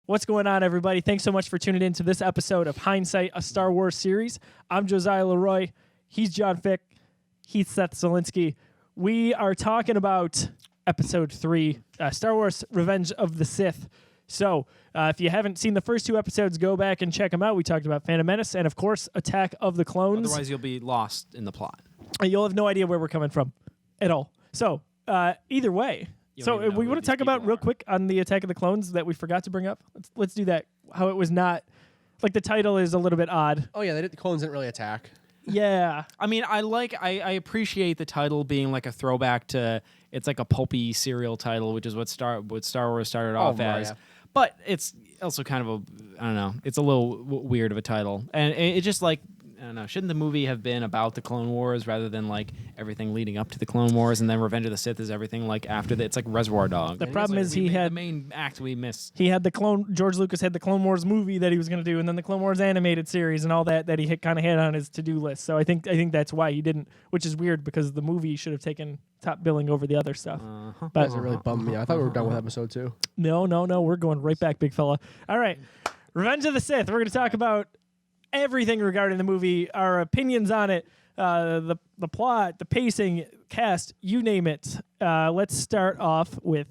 What's going on, everybody? Thanks so much for tuning in to this episode of Hindsight, a Star Wars series. I'm Josiah Leroy. He's John Fick. He's Seth Zielinski. We are talking about Episode 3, Star Wars Revenge of the Sith. So, if you haven't seen the first two episodes, go back and check them out. We talked about Phantom Menace and, of course, Attack of the Clones. Otherwise, you'll be lost in the plot. You'll have no idea where we're coming from at all. So, either way. So we want to talk about real quick on the Attack of the Clones that we forgot to bring up. Let's do that. How it was not, like the title is a little bit odd. Oh yeah, the clones didn't really attack. Yeah. I mean, I appreciate the title being like a throwback to, it's like a pulpy serial title, which is what Star Wars started off as. Yeah. But it's also kind of I don't know, it's a little weird of a title. And it just like, I don't know, shouldn't the movie have been about the Clone Wars rather than like everything leading up to the Clone Wars, and then Revenge of the Sith is everything like after that? It's like Reservoir Dogs. The problem is he had the main act we missed. He had George Lucas had the Clone Wars movie that he was going to do, and then the Clone Wars animated series and all that he kind of had on his to-do list. So I think that's why he didn't, which is weird because the movie should have taken top billing over the other stuff. But it really bummed me. I thought we were done with episode 2. No, we're going right back, big fella. All right, Revenge of the Sith. We're going to talk about everything regarding the movie, our opinions on it, the plot, the pacing, cast, you name it. Let's start off with,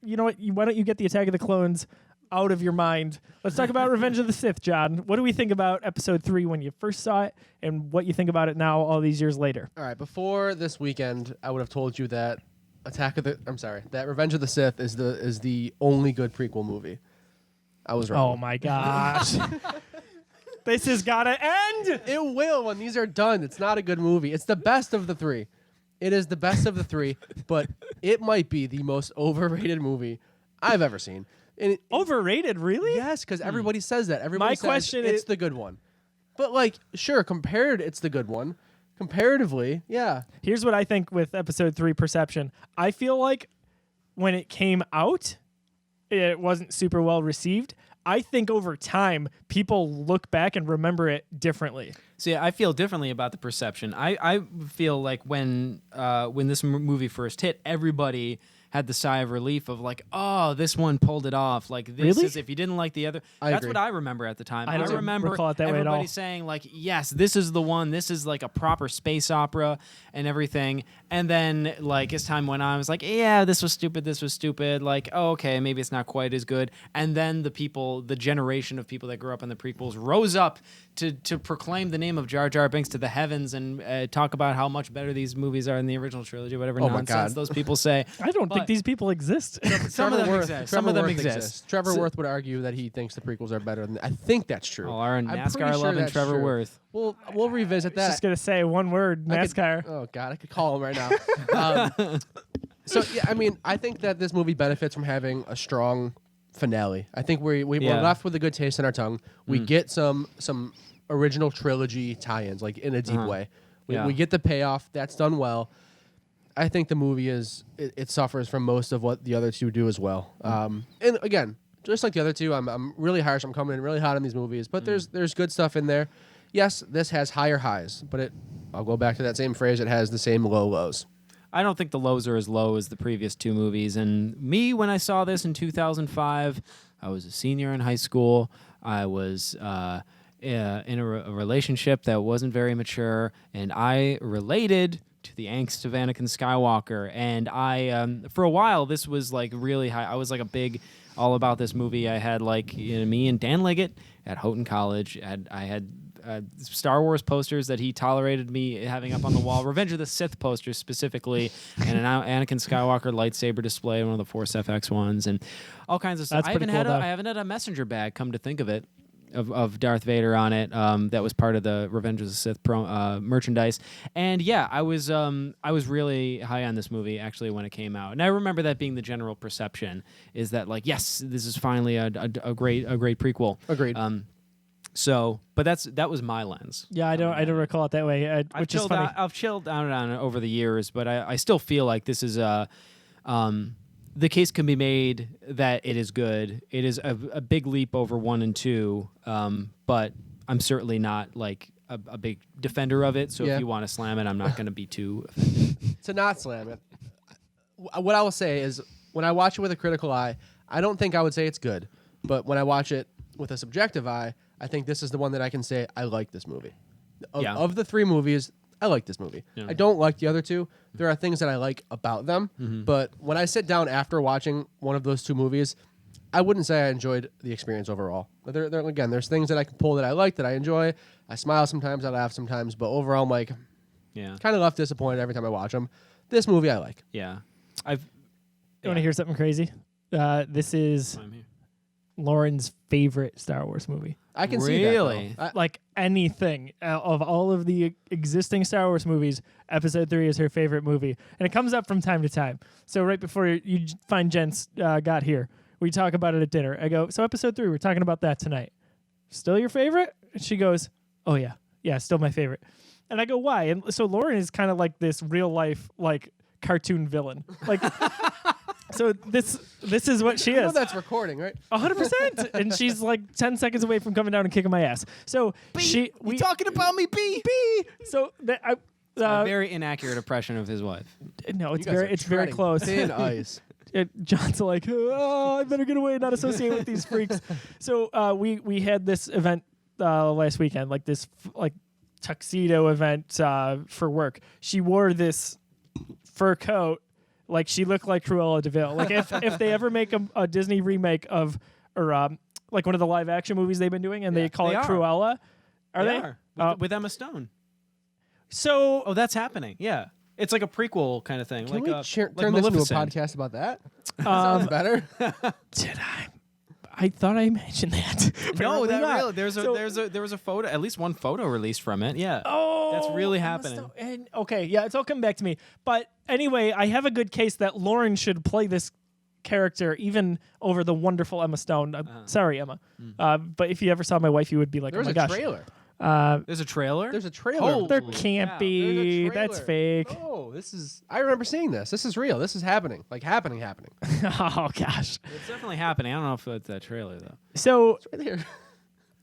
you know what? Why don't you get the Attack of the Clones out of your mind? Let's talk about Revenge of the Sith, John. What do we think about Episode 3 when you first saw it, and what you think about it now, all these years later? All right, before this weekend, I would have told you that that Revenge of the Sith is the only good prequel movie. I was wrong. Oh my gosh. This has got to end. It will when these are done. It's not a good movie. It's the best of the 3. It is the best of the 3, but it might be the most overrated movie I've ever seen. And overrated, really? Yes, because everybody says that. Everybody says it's the good one. But like, sure, compared, it's the good one. Comparatively, yeah. Here's what I think with Episode 3 perception. I feel like when it came out, it wasn't super well received. I think over time, people look back and remember it differently. See, I feel differently about the perception. I feel like when this movie first hit, everybody had the sigh of relief of like, oh, this one pulled it off. Like this is, if you didn't like the other, that's agree. what I remember at the time. I don't remember recall it that way at all. Everybody saying like, yes, this is the one. This is like a proper space opera and everything. And then like as time went on, I was like, yeah, this was stupid. This was stupid. Like, oh, okay, maybe it's not quite as good. And then the generation of people that grew up in the prequels rose up to proclaim the name of Jar Jar Binks to the heavens and talk about how much better these movies are in the original trilogy, whatever nonsense those people say. I don't think these people exist. Some of them exist. Some of them exist. Trevor Worth would argue that he thinks the prequels are better than. I think that's true. Oh, our NASCAR loving Trevor Worth. We'll revisit that. I was just gonna say one word, NASCAR. Oh God, I could call him right now. So yeah, I mean, I think that this movie benefits from having a strong finale. I think we were left with a good taste in our tongue. We get some original trilogy tie-ins, like in a deep way. We get the payoff. That's done well. I think the movie it suffers from most of what the other two do as well. And again, just like the other two, I'm really harsh. I'm coming in really hot on these movies, but there's good stuff in there. Yes, this has higher highs, but I'll go back to that same phrase. It has the same low lows. I don't think the lows are as low as the previous two movies. And me, when I saw this in 2005, I was a senior in high school. I was in a relationship that wasn't very mature, and I related to the angst of Anakin Skywalker. And I, for a while, this was like really high. I was like a big all about this movie. I had like me and Dan Liggett at Houghton College. I had Star Wars posters that he tolerated me having up on the wall. Revenge of the Sith posters specifically, and an Anakin Skywalker lightsaber display, one of the Force FX ones, and all kinds of stuff. I haven't had a messenger bag, come to think of it, of Darth Vader on it. That was part of the Revenge of the Sith merchandise. And yeah, I was really high on this movie actually when it came out. And I remember that being the general perception, is that like, yes, this is finally a great prequel. Agreed. But that was my lens. Yeah, I don't recall it that way. Which is funny. I've chilled out on it over the years, but I still feel like this is the case can be made that it is good. It is a big leap over 1 and 2, but I'm certainly not like a big defender of it. So if you want to slam it, I'm not going to be too offended. To not slam it, what I will say is when I watch it with a critical eye, I don't think I would say it's good. But when I watch it with a subjective eye, I think this is the one that I can say I like this movie. Of the 3 movies, I like this movie. Yeah. I don't like the other 2. There are things that I like about them, but when I sit down after watching one of those 2 movies, I wouldn't say I enjoyed the experience overall. Again, there's things that I can pull that I like, that I enjoy. I smile sometimes, I laugh sometimes, but overall, I'm like, kind of left disappointed every time I watch them. This movie I like. Yeah. You want to hear something crazy? This is Lauren's favorite Star Wars movie. I can see that. Really? Like anything of all of the existing Star Wars movies, Episode 3 is her favorite movie, and it comes up from time to time. So right before you find Jen's got here, we talk about it at dinner. I go, so Episode 3, we're talking about that tonight. Still your favorite? And she goes, oh yeah, still my favorite. And I go, why? And so Lauren is kind of like this real life like cartoon villain, like. So this is what she is. know that's recording, right? 100%. And she's like 10 seconds away from coming down and kicking my ass. So we talking about me, B? So A very inaccurate impression of his wife. no, it's You guys are very treading close. Thin ice. John's like, oh, I better get away and not associate with these freaks. So we had this event last weekend, like this tuxedo event for work. She wore this fur coat. Like, she looked like Cruella de Vil. Like, if they ever make a Disney remake of, or like one of the live action movies they've been doing, and they call it Cruella, they? With Emma Stone. So, Oh, that's happening. Yeah, it's like a prequel kind of thing. Can like we like turn this into a Maleficent. podcast about that? Sounds better. did I thought I mentioned that. No, Apparently not. Really. There was a photo, at least one photo released from it. Yeah. Oh, That's really Emma happening. Stone. And, okay, yeah, it's all coming back to me. But anyway, I have a good case that Lauren should play this character even over the wonderful Emma Stone. Sorry, Emma. But if you ever saw my wife, you would be like, There's oh my a gosh. trailer. There's a trailer. There's a trailer. There Holy can't cow. be. There's a That's trailer. fake. No, I remember seeing this. This is real. This is happening. Like happening. Oh, gosh. It's definitely happening. I don't know if it's that trailer though. So, Right there.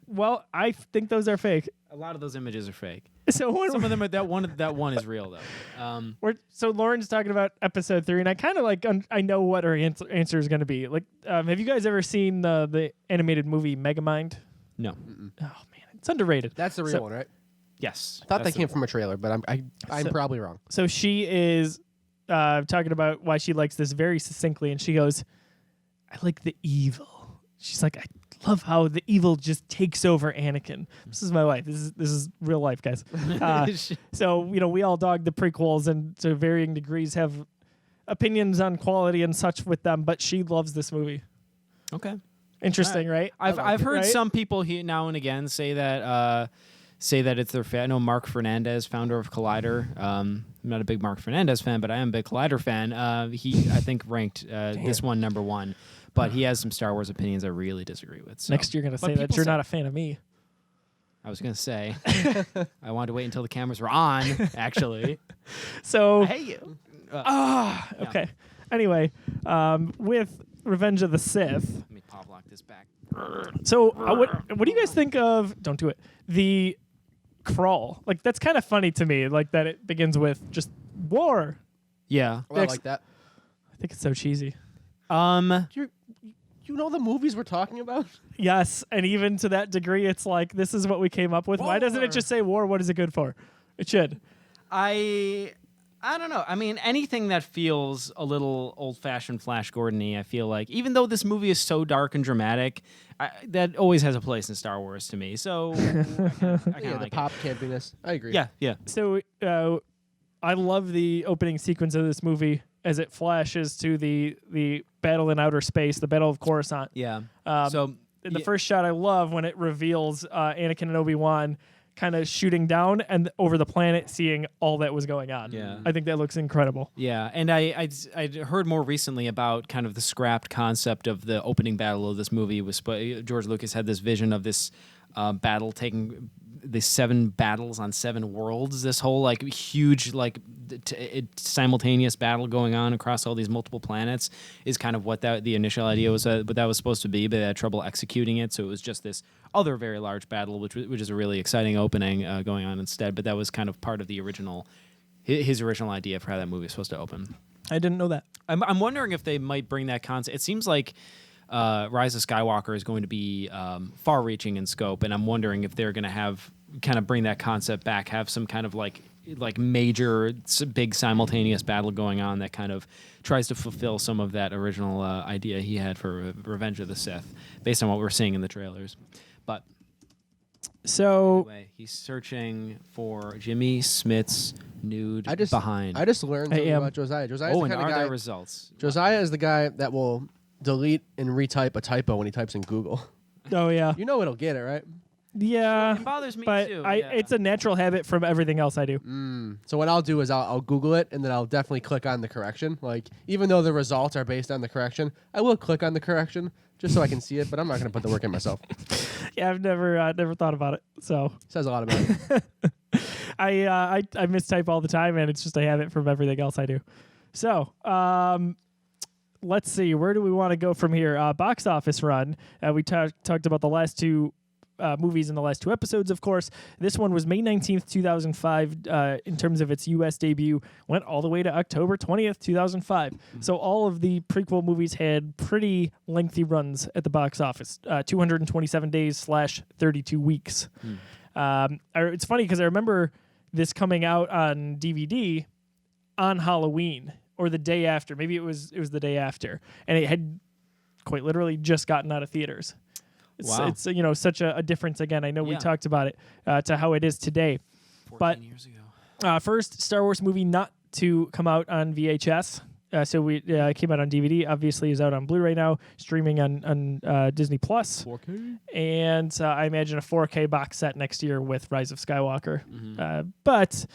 well, I think those are fake. A lot of those images are fake. So when Some of them, that one is real though. so Lauren's talking about Episode 3, and I kind of like I know what her answer is going to be. Like, have you guys ever seen the animated movie Megamind? No. Oh man, it's underrated. That's the real one, right? Yes. I thought That's they came from a trailer, but I'm probably wrong. So she is talking about why she likes this very succinctly, and she goes, "I like the evil." She's like, "I love how the evil just takes over Anakin." This is my wife. This is real life, guys. So we all dog the prequels, and to varying degrees have opinions on quality and such with them. But she loves this movie. Okay. Interesting, right? I've heard right? some people here now and again say that it's their fan. I know Mark Fernandez, founder of Collider. I'm not a big Mark Fernandez fan, but I am a big Collider fan. He, I think, ranked this one number 1, but he has some Star Wars opinions I really disagree with. So. Next, you're going to But say that people you're say- not a fan of me. I was going to say, I wanted to wait until the cameras were on, actually. So, Hey, you. okay. Anyway, with Revenge of the Sith. Let me pop lock this back. So, what do you guys think of? Don't do it. The crawl. Like, that's kind of funny to me. Like that it begins with just war. Yeah. Well, I like that. I think it's so cheesy. You know the movies we're talking about? Yes, and even to that degree, it's like this is what we came up with. Why doesn't it War. just say war? What is it good for? It should. I don't know. I mean, anything that feels a little old-fashioned Flash Gordon-y, I feel like, even though this movie is so dark and dramatic, that always has a place in Star Wars to me. So, I kinda Yeah, the like pop campiness. I agree. it. Yeah. So, I love the opening sequence of this movie as it flashes to the battle in outer space, the Battle of Coruscant. Yeah. In the first shot, I love when it reveals Anakin and Obi-Wan kind of shooting down and over the planet, seeing all that was going on. Yeah. I think that looks incredible. Yeah, and I'd heard more recently about kind of the scrapped concept of the opening battle of this movie. George Lucas had this vision of this battle taking the 7 battles on 7 worlds. This whole like huge like simultaneous battle going on across all these multiple planets is kind of what the initial idea was. What that was supposed to be, but they had trouble executing it. So it was just this other very large battle, which is a really exciting opening going on instead. But that was kind of part of the original, his original idea for how that movie was supposed to open. I didn't know that. I'm wondering if they might bring that concept. It seems like Rise of Skywalker is going to be far-reaching in scope, and I'm wondering if they're going to have kind of bring that concept back, have some kind of like major big simultaneous battle going on that kind of tries to fulfill some of that original idea he had for Revenge of the Sith, based on what we're seeing in the trailers. But So anyway, he's searching for Jimmy Smith's nude behind. I just learned something about Josiah. Josiah's the and kind of are guy. there results? Josiah is the guy that will delete and retype a typo when he types in Google. oh yeah, You know it'll get it, right? yeah. It bothers me But too. it's a natural habit from everything else I do. So what I'll do is I'll Google it, and then I'll definitely click on the correction. Like, even though the results are based on the correction, I will click on the correction just so I can see it, but I'm not going to put the work in myself. Yeah, I've never thought about it. So Says a lot about it. I mistype all the time, and it's just a habit from everything else I do. So let's see, where do we want to go from here? Box office run. We talked about the last two movies in the last two episodes, of course. This one was May 19th, 2005, in terms of its U.S. debut, went all the way to October 20th, 2005. So all of the prequel movies had pretty lengthy runs at the box office, 227 days / 32 weeks. It's funny because I remember this coming out on DVD on Halloween or the day after. Maybe it was the day after, and it had quite literally just gotten out of theaters. It's such a difference. Again, I know we talked about it to how it is today. 14 years ago. First Star Wars movie not to come out on VHS. So we came out on DVD. Obviously, is out on Blu-ray now, streaming on Disney Plus. 4K? And I imagine a 4K box set next year with Rise of Skywalker. But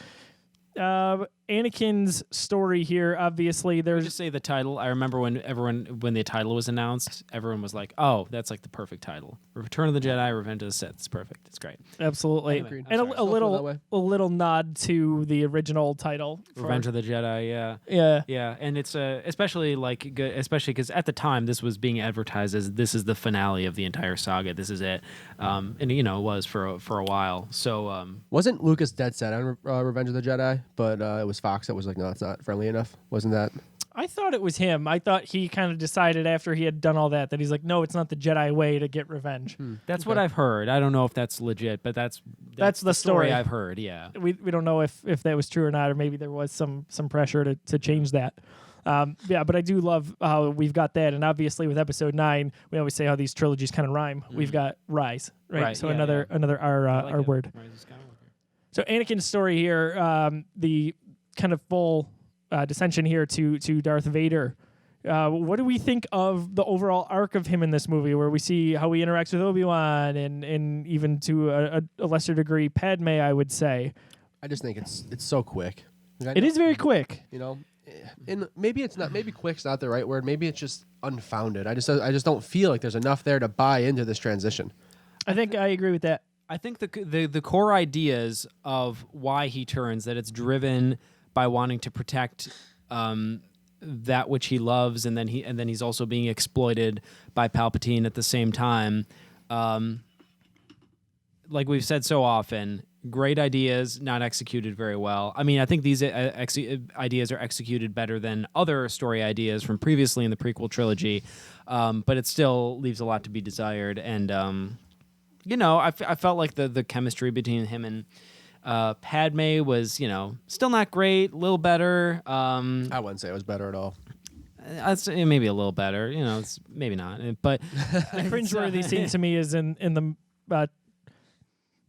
Anakin's story here, obviously, there's Just say the title. I remember when the title was announced, everyone was like, "Oh, that's like the perfect title: Return of the Jedi, Revenge of the Sith." It's perfect. It's great. absolutely, Anyway, and sorry. a Still feel that way. little nod to the original title, Revenge of the Jedi. Yeah. yeah. Yeah, and it's especially good, especially because at the time this was being advertised as this is the finale of the entire saga. This is it, and it was for a while. So Wasn't Lucas dead set on Revenge of the Jedi? But it was Fox that was like, no, it's not friendly enough. Wasn't that? I thought it was him. I thought he kind of decided after he had done all that he's like, no, it's not the Jedi way to get revenge. that's what I've heard. I don't know if that's legit, but that's the story I've heard. Yeah. We don't know if that was true or not, or maybe there was some pressure to change that. But I do love how we've got that, and obviously with Episode 9, we always say how these trilogies kind of rhyme. We've got rise, right? So another R word. Rise of Skywalker. So Anakin's story here, the kind of full dissension here to Darth Vader. What do we think of the overall arc of him in this movie, where we see how he interacts with Obi-Wan and even to a lesser degree Padme, I would say. I just think it's so quick. It is very quick. And maybe it's not. Maybe quick's not the right word. Maybe it's just unfounded. I just don't feel like there's enough there to buy into this transition. I think I agree with that. I think the core ideas of why he turns, that it's driven by wanting to protect that which he loves, and then he's also being exploited by Palpatine at the same time. Like we've said so often, great ideas not executed very well. I mean, I think these ideas are executed better than other story ideas from previously in the prequel trilogy, but it still leaves a lot to be desired. And I felt like the chemistry between him and Padme was, still not great, a little better. I wouldn't say it was better at all. I'd say maybe a little better. It's maybe not, but The cringeworthy scene to me is in the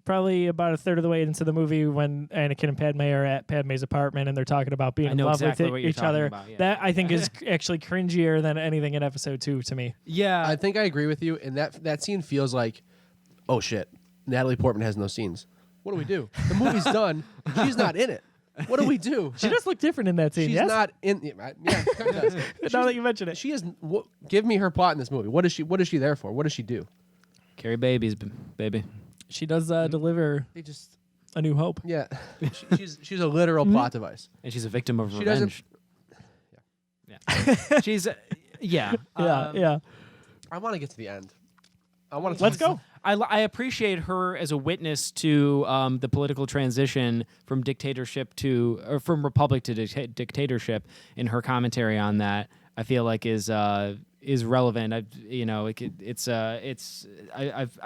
probably about a third of the way into the movie when Anakin and Padme are at Padme's apartment and they're talking about being in love exactly with what each you're other. talking about, yeah. That I think is actually cringier than anything in Episode 2 to me. yeah, I think I agree with you. And that scene feels like, oh shit, Natalie Portman has no scenes. What do we do? The movie's done. She's not in it. What do we do? She does look different in that scene. She's yes? not in. Yeah, kind of does. Now that you mention it, She is. Give me her plot in this movie. What is she there for? What does she do? carry babies, baby. she does deliver They just. A New Hope. Yeah, she's a literal plot device. And she's a victim of She revenge. Yeah. She's yeah. Yeah. I want to get to the end. I want to. Let's go. I appreciate her as a witness to the political transition from dictatorship from republic to dictatorship in her commentary on that. I feel like is is relevant. I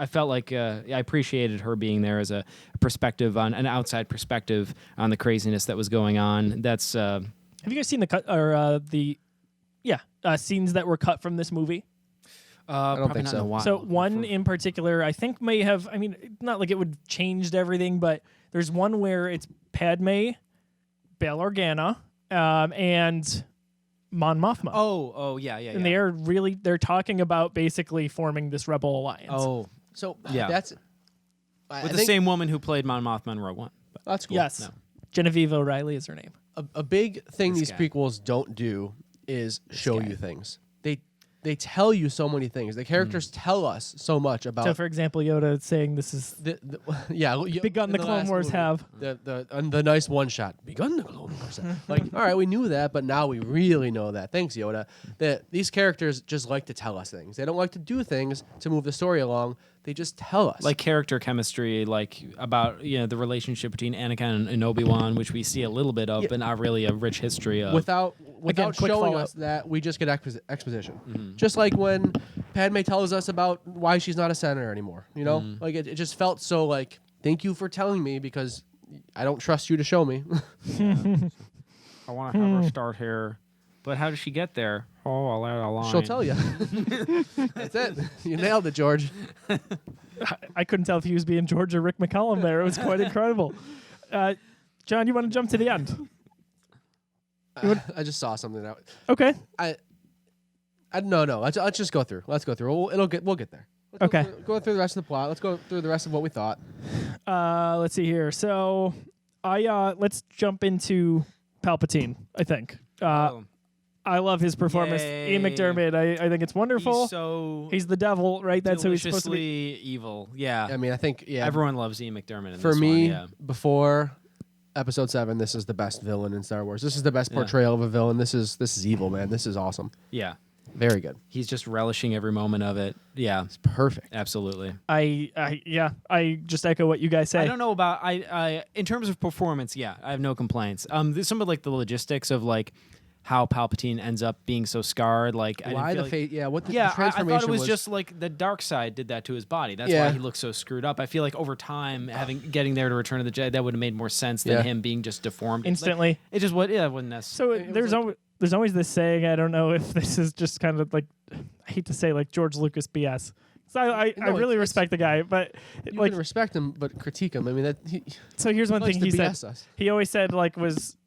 felt like I appreciated her being there as a perspective on an outside perspective on the craziness that was going on. That's Have you guys seen the cut or scenes that were cut from this movie? I don't think not so. in a while. So one in particular, I think may have. I mean, not like it would have changed everything, but there's one where it's Padme, Bail Organa, and Mon Mothma. Oh, yeah. And they're talking about basically forming this rebel alliance. Oh, So Yeah. that's with the same woman who played Mon Mothma in Rogue One. That's cool. Yes. No. Genevieve O'Reilly is her name. A big thing This these guy. prequels don't do is show guy. you things. They tell you so many things. The characters tell us so much about. So, for example, Yoda saying this is begun in the Clone last Wars movie, have. the nice one shot begun the Clone Wars have. Like, all right, we knew that, but now we really know that. Thanks, Yoda. That these characters just like to tell us things. They don't like to do things to move the story along. They just tell us. Like character chemistry, like about the relationship between Anakin and Obi-Wan, which we see a little bit of, but not really a rich history of. without quick showing follow-up. us that, we just get exposition. Just like when Padme tells us about why she's not a senator anymore. You know, like it just felt so like, thank you for telling me because I don't trust you to show me. I want to have her start here, but how does she get there? Oh, I'll add a line. She'll tell you. That's it. You nailed it, George. I couldn't tell if he was being George or Rick McCallum there. It was quite incredible. John, you want to jump to the end? I just saw something out. Okay. No. Let's just go through. Let's go through. We'll get there. Let's Okay. Go through the rest of the plot. Let's go through the rest of what we thought. Let's see here. So, let's jump into Palpatine. I think. I love his performance. Ian Yay. McDermott. I think it's wonderful. He's the devil, right? That's who he's supposed to be. deliciously evil. Yeah. I mean, I think Everyone loves Ian McDermott in For this me, one, before Episode 7, this is the best villain in Star Wars. This is the best portrayal of a villain. This is evil, man. This is awesome. yeah. Very good. He's just relishing every moment of it. Yeah. It's perfect. Absolutely. I just echo what you guys say. I don't know about I in terms of performance, yeah, I have no complaints. There's some of like the logistics of like how Palpatine ends up being so scarred. Like Why the fate? Yeah, what the I transformation thought it was just like the dark side did that to his body. That's why he looks so screwed up. I feel like over time, getting there to Return of the Jedi, that would have made more sense than him being just deformed Instantly. Like, it just it wasn't necessary. So there's always this saying. I don't know if this is just kind of like, I hate to say like George Lucas BS. So I really respect the guy, but you like can respect him, but critique him. I mean, so here's one thing he said. Us. He always said like was,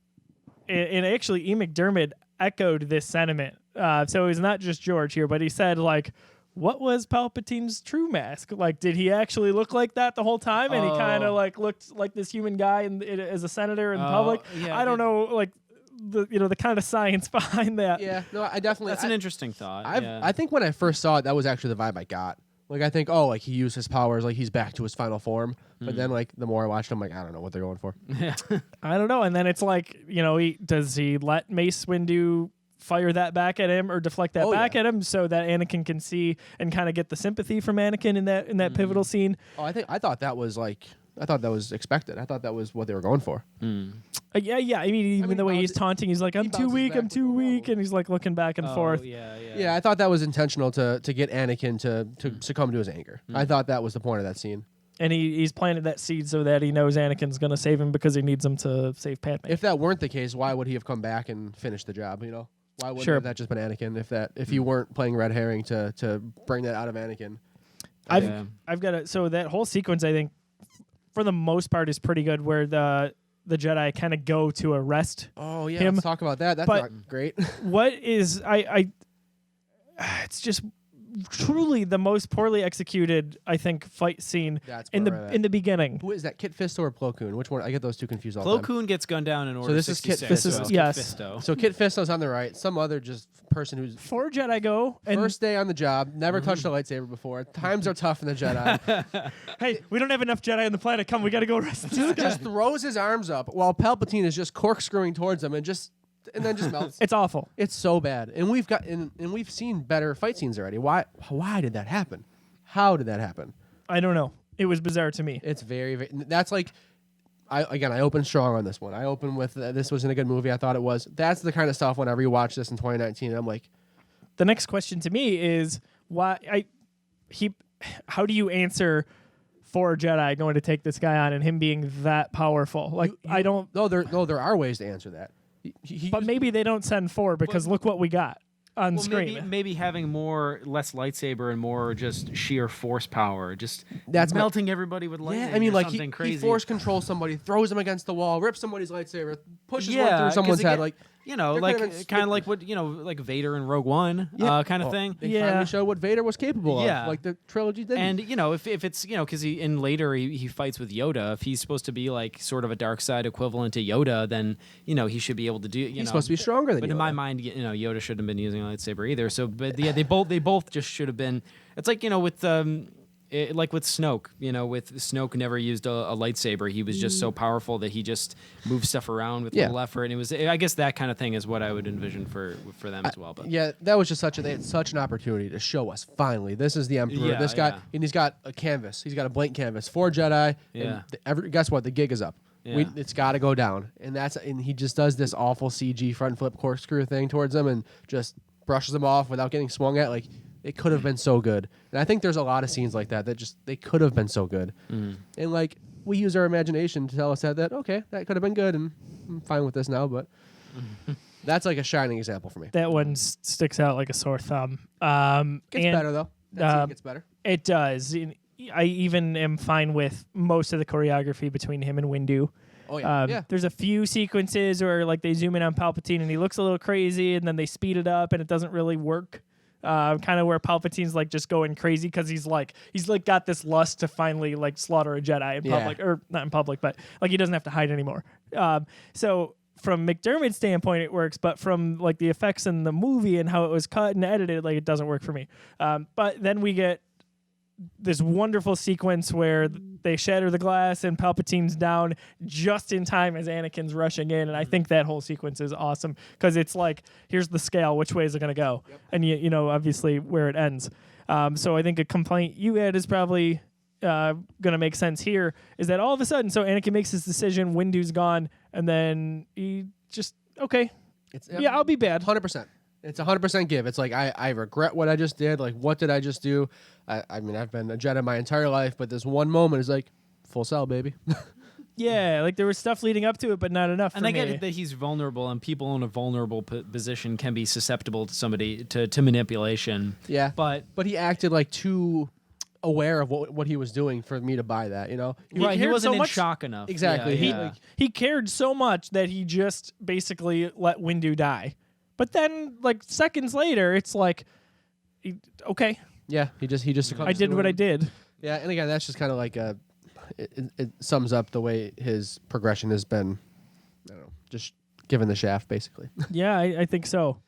and actually Ian McDermott echoed this sentiment. So it was not just George here, but he said like, what was Palpatine's true mask? Like, did he actually look like that the whole time? And he kind of like looked like this human guy as a senator in the public. Yeah, I don't know, like the kind of science behind that. Yeah, no, I definitely. That's an interesting thought. I think when I first saw it, that was actually the vibe I got. Like, I think, like he used his powers, like he's back to his final form. But then, like, the more I watched him, like, I don't know what they're going for. I don't know. And then it's like, does he let Mace Windu fire that back at him or deflect that back at him so that Anakin can see and kind of get the sympathy from Anakin in that pivotal scene? Oh, I thought that was expected. I thought that was what they were going for. Yeah. I mean, even the way he's taunting, he's like, I'm too weak, and he's like looking back and forth. Yeah, I thought that was intentional to get Anakin to succumb to his anger. I thought that was the point of that scene. And he's planted that seed so that he knows Anakin's going to save him because he needs him to save Padme. If that weren't the case, why would he have come back and finished the job? Why wouldn't have that just been Anakin? If you weren't playing red herring to bring that out of Anakin? I've got it. So that whole sequence, I think, for the most part, is pretty good. Where the Jedi kind of go to arrest. Oh yeah, him. let's talk about that. That's But not great. What is it's just truly the most poorly executed, I think, fight scene in the beginning. Who is that? Kit Fisto or Plo Koon? Which one? I get those two confused all the Plo time. Koon gets gunned down in order. this is Kit 66, Fisto. Yes. Fisto. So Kit Fisto's on the right. Some other just person who's 4 Jedi go. And first day on the job, never touched a lightsaber before. Times are tough in the Jedi. hey, we don't have enough Jedi on the planet. Come, we got to go arrest this guy. Just throws his arms up while Palpatine is just corkscrewing towards him and then just melts. It's awful. It's so bad. And we've seen better fight scenes already. Why did that happen? How did that happen? I don't know. It was bizarre to me. It's very, very that's like I opened strong on this one. I opened with this wasn't a good movie. I thought it was. That's the kind of stuff when I rewatch this in 2019 and I'm like, the next question to me is how do you answer for a Jedi going to take this guy on and him being that powerful? Like, I don't. No, there are ways to answer that. But maybe they don't send 4 because look what we got on screen. Maybe having less lightsaber and more just sheer force power, just That's melting everybody with lightning. Yeah, I mean, or like something he crazy. force controls somebody, throws them against the wall, rips somebody's lightsaber, pushes one Yeah, through someone's 'cause head. again, Like like there could've been kind of like what like Vader in Rogue One, kind of thing. They finally showed what Vader was capable Yeah. of, like the trilogy did. And if it's because later he fights with Yoda. If he's supposed to be like sort of a dark side equivalent to Yoda, then he should be able to do. He's supposed to be stronger than But Yoda. in my mind, Yoda shouldn't have been using a lightsaber either. So, but yeah, they both just should have been. It's like with like with Snoke. With Snoke never used a lightsaber. He was just so powerful that he just moved stuff around with little effort. And it was, I guess, that kind of thing is what I would envision for them as well. But yeah, that was just they had such an opportunity to show us finally this is the Emperor. Yeah, this guy, yeah. and he's got a canvas. He's got a blank canvas. 4 Jedi. Yeah. And guess what? The gig is up. Yeah. It's got to go down, and he just does this awful CG front flip corkscrew thing towards them and just brushes them off without getting swung at. Like it could have been so good, and I think there's a lot of scenes like that just they could have been so good, and like we use our imagination to tell us that okay, that could have been good, and I'm fine with this now, but that's like a shining example for me. That one sticks out like a sore thumb. Gets better though. That scene gets better. It does. I even am fine with most of the choreography between him and Windu. Oh yeah, There's a few sequences where like they zoom in on Palpatine and he looks a little crazy, and then they speed it up and it doesn't really work. Kind of where Palpatine's like just going crazy because he's got this lust to finally like slaughter a Jedi in public, or not in public, but like he doesn't have to hide anymore. So from McDermott's standpoint, it works, but from like the effects in the movie and how it was cut and edited, like it doesn't work for me. But then we get this wonderful sequence where they shatter the glass and Palpatine's down just in time as Anakin's rushing in, and I think that whole sequence is awesome because it's like, here's the scale, which way is it going to go? Yep. And you know obviously where it ends. So I think a complaint you had is probably going to make sense here, is that all of a sudden, so Anakin makes his decision, Windu's gone, and then he just, okay, I'll be bad. 100%. It's 100% give. It's like, I regret what I just did. Like, what did I just do? I mean, I've been a Jedi my entire life, but this one moment is like, full sell, baby. Yeah, like there was stuff leading up to it, but not enough. And I get it that he's vulnerable, and people in a vulnerable position can be susceptible to somebody to manipulation. Yeah, but he acted like too aware of what he was doing for me to buy that. You know, he wasn't so in much, shock enough. Exactly. Yeah, he cared so much that he just basically let Windu die. But then, like seconds later, it's like, okay. Yeah, he just. I did what I did. Yeah, and again, that's just kind of like it sums up the way his progression has been. I don't know, just given the shaft, basically. Yeah, I think so.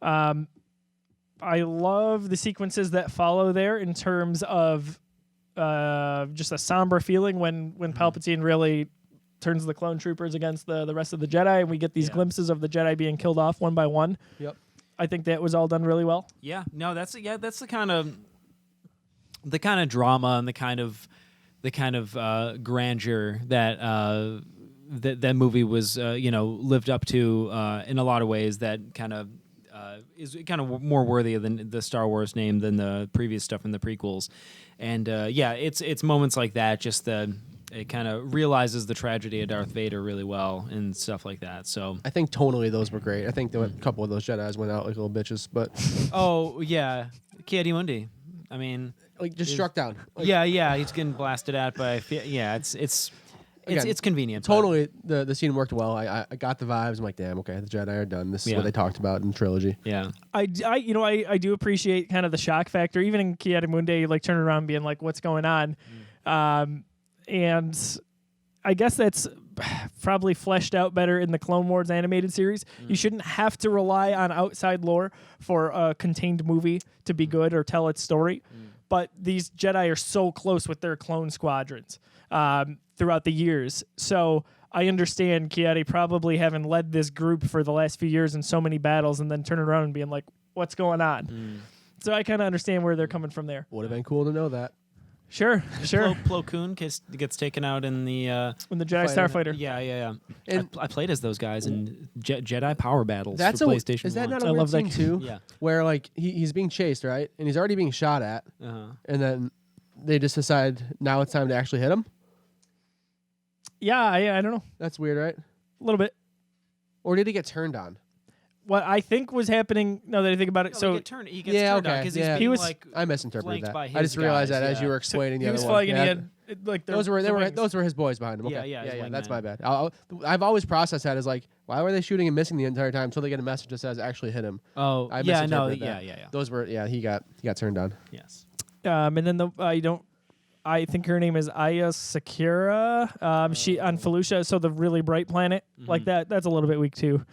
I love the sequences that follow there in terms of just a somber feeling when Palpatine really turns the clone troopers against the rest of the Jedi, and we get these glimpses of the Jedi being killed off one by one. Yep. I think that was all done really well. Yeah. No, that's the kind of drama and the kind of grandeur that that movie was lived up to in a lot of ways. That kind of is kind of more worthy of the Star Wars name than the previous stuff in the prequels. And it's moments like that, just it kind of realizes the tragedy of Darth Vader really well and stuff like that. So I think tonally those were great. I think a couple of those Jedis went out like little bitches, but oh yeah, Ki-Adi-Mundi. I mean, like just struck down. Like, yeah, he's getting blasted at by it's convenient. Totally, the scene worked well. I got the vibes. I'm like, damn, okay, the Jedi are done. This is what they talked about in the trilogy. Yeah, I do appreciate kind of the shock factor, even in Ki-Adi-Mundi, like turning around and being like, what's going on? And I guess that's probably fleshed out better in the Clone Wars animated series. You shouldn't have to rely on outside lore for a contained movie to be good or tell its story. But these Jedi are so close with their clone squadrons throughout the years. So I understand Ki-Adi probably having led this group for the last few years in so many battles and then turning around and being like, what's going on? So I kind of understand where they're coming from there. Would have been cool to know that. Sure. Plo Koon gets taken out in the When the Jedi Starfighter. Yeah. And I played as those guys in Jedi Power Battles that's for PlayStation. Is that 1. not a I weird love that thing game. too? Yeah. Where like he's being chased, right, and he's already being shot at, Uh-huh. and then they just decide now it's time to actually hit him. Yeah, I don't know. That's weird, right? A little bit. Or did he get turned on? What I think was happening, now that I think about it, So so he gets turned Yeah, on okay, because yeah. he's He being was- like I misinterpreted flanked that. by I just his realized guys, that as you yeah. were explaining he the was other one. flying and Yeah, he had like the, those were the wings. those were his boys behind him. Okay. Yeah, his yeah. That's wingman. my bad. I've always processed that as like, why were they shooting and missing the entire time until they get a message that says actually hit him? Oh, I yeah, no, misinterpreted yeah, that. yeah. Those were he got turned on. Yes. And then I think her name is Aya Sakura. She on Felucia, so the really bright planet like that. That's a little bit weak too.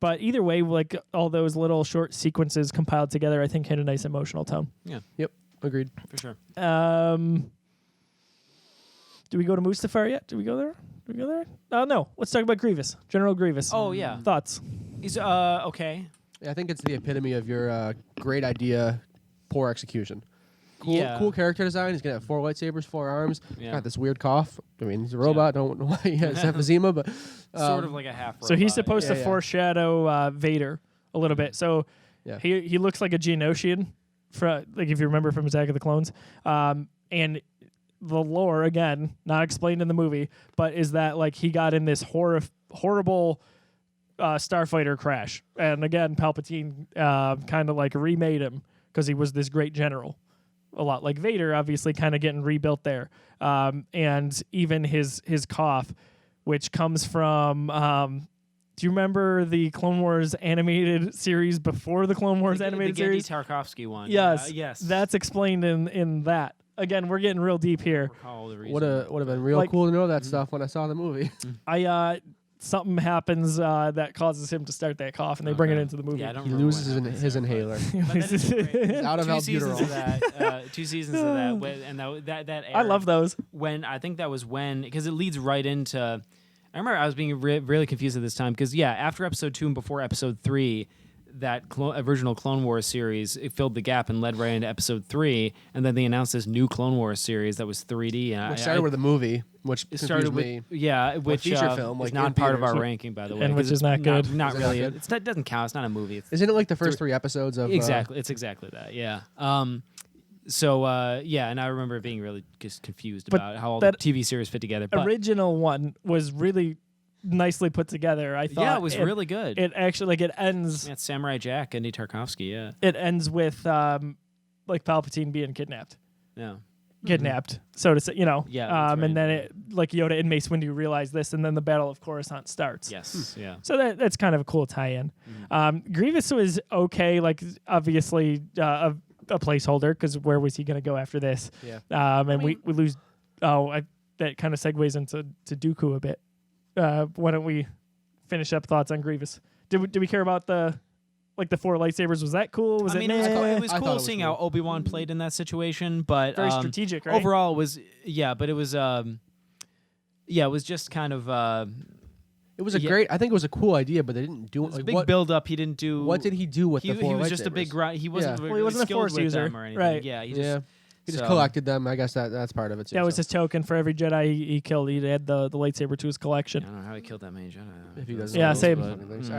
But either way, like all those little short sequences compiled together, I think hit a nice emotional tone. Yeah, Yep, agreed. for sure. Do we go to Mustafar yet? Do we go there? Oh no. Let's talk about Grievous. General Grievous. Oh yeah. Thoughts? He's okay. Yeah, I think it's the epitome of your great idea, poor execution. Cool character design. He's gonna have 4 lightsabers, 4 arms. Yeah. Got this weird cough. I mean, he's a robot. Don't know why he has emphysema, but Sort of like a half. So he's supposed to yeah. foreshadow Vader a little bit. So Yeah. he looks like a Geonosian, like if you remember from Attack of the Clones. And the lore, again, not explained in the movie, but is that like he got in this horrible starfighter crash. And again, Palpatine kind of like remade him because he was this great general. A lot like Vader, obviously kind of getting rebuilt there. And even his cough, which comes from... do you remember the Clone Wars animated series before the Clone Wars animated the series? Tarkovsky one. Yes. Yes. That's explained in that. Again, we're getting real deep here. would have been real Like- cool to know that stuff when I saw the movie. Something happens that causes him to start that cough, and they bring it Okay. into the movie. Yeah, I don't He remember loses what happens his there, but- inhaler. But then it's great. Out of Two seasons albuterol. of that. 2 seasons of that, and that I love those. when I think that was when, because it leads right into. I remember I was being really confused at this time because after episode 2 and before episode 3, that original Clone Wars series, it filled the gap and led right into episode 3, and then they announced this new Clone Wars series that was 3D. And Which started with a movie, which it started confused with me. which feature film, is like not in part of our theaters. ranking, by the way, And 'cause which is it's not good. Not Is it not really. good? It doesn't count. It's not a movie. It's Isn't it like the first 3 episodes of exactly. It's exactly that. Yeah. And I remember being really just confused But about how all the that TV series fit together. But Original one was really nicely put together. I thought yeah, it was really good. It actually like it ends. Yeah, it's Samurai Jack, Andy Tarkovsky. Yeah. It ends with like Palpatine being kidnapped. Yeah. Kidnapped, so to say, Yeah. that's right. And then it like Yoda and Mace Windu realize this, and then the Battle of Coruscant starts. Yes. Yeah. So that's kind of a cool tie-in. Grievous was okay, like obviously a placeholder because where was he going to go after this? Yeah. And we lose. That kind of segues into Dooku a bit. Why don't we finish up thoughts on Grievous? Did we care about the 4 lightsabers? Was that cool? Was I mean, it was meh? cool, I seeing thought it was how Obi-Wan played in that situation, but Very strategic, right? overall it was but it was it was just kind of It was a Yeah. great. I think it was a cool idea, but they didn't do it. it was Like, a big what, build up. He didn't do. what did he do with He the 4 was just a big lightsabers? grunt. He wasn't. Yeah. Really Well, he wasn't a skilled Force with user, them or anything. right. Yeah. He Yeah. just. He just so- collected them. I guess that's part of it too. That was so. his token for every Jedi he killed. He'd add the lightsaber to his I collection. don't know how he killed that many Jedi. If he doesn't. Yeah, know same. those fucking things. Mm. All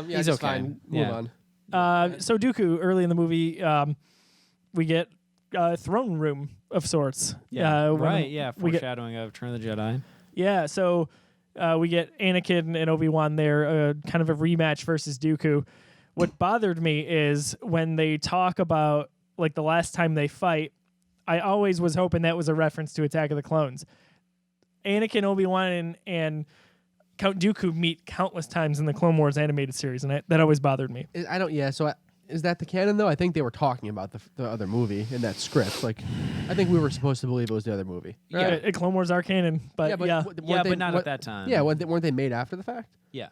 right. Yeah, He's just okay. fine. Yeah. Move on. So Dooku, early in the movie, we get a throne room of sorts. When right. Yeah. we get- Foreshadowing of Return of the Jedi. Yeah, so we get Anakin and Obi-Wan there, kind of a rematch versus Dooku. What bothered me is when they talk about like the last time they fight, I always was hoping that was a reference to Attack of the Clones. Anakin, Obi-Wan, and Count Dooku meet countless times in the Clone Wars animated series, and that always bothered me. I don't. Yeah. So is that the canon though? I think they were talking about the other movie in that script. Like, I think we were supposed to believe it was the other movie. Yeah. Clone Wars are canon, but yeah, weren't they- but not what- at that time. Yeah, weren't they made after the fact? Yeah.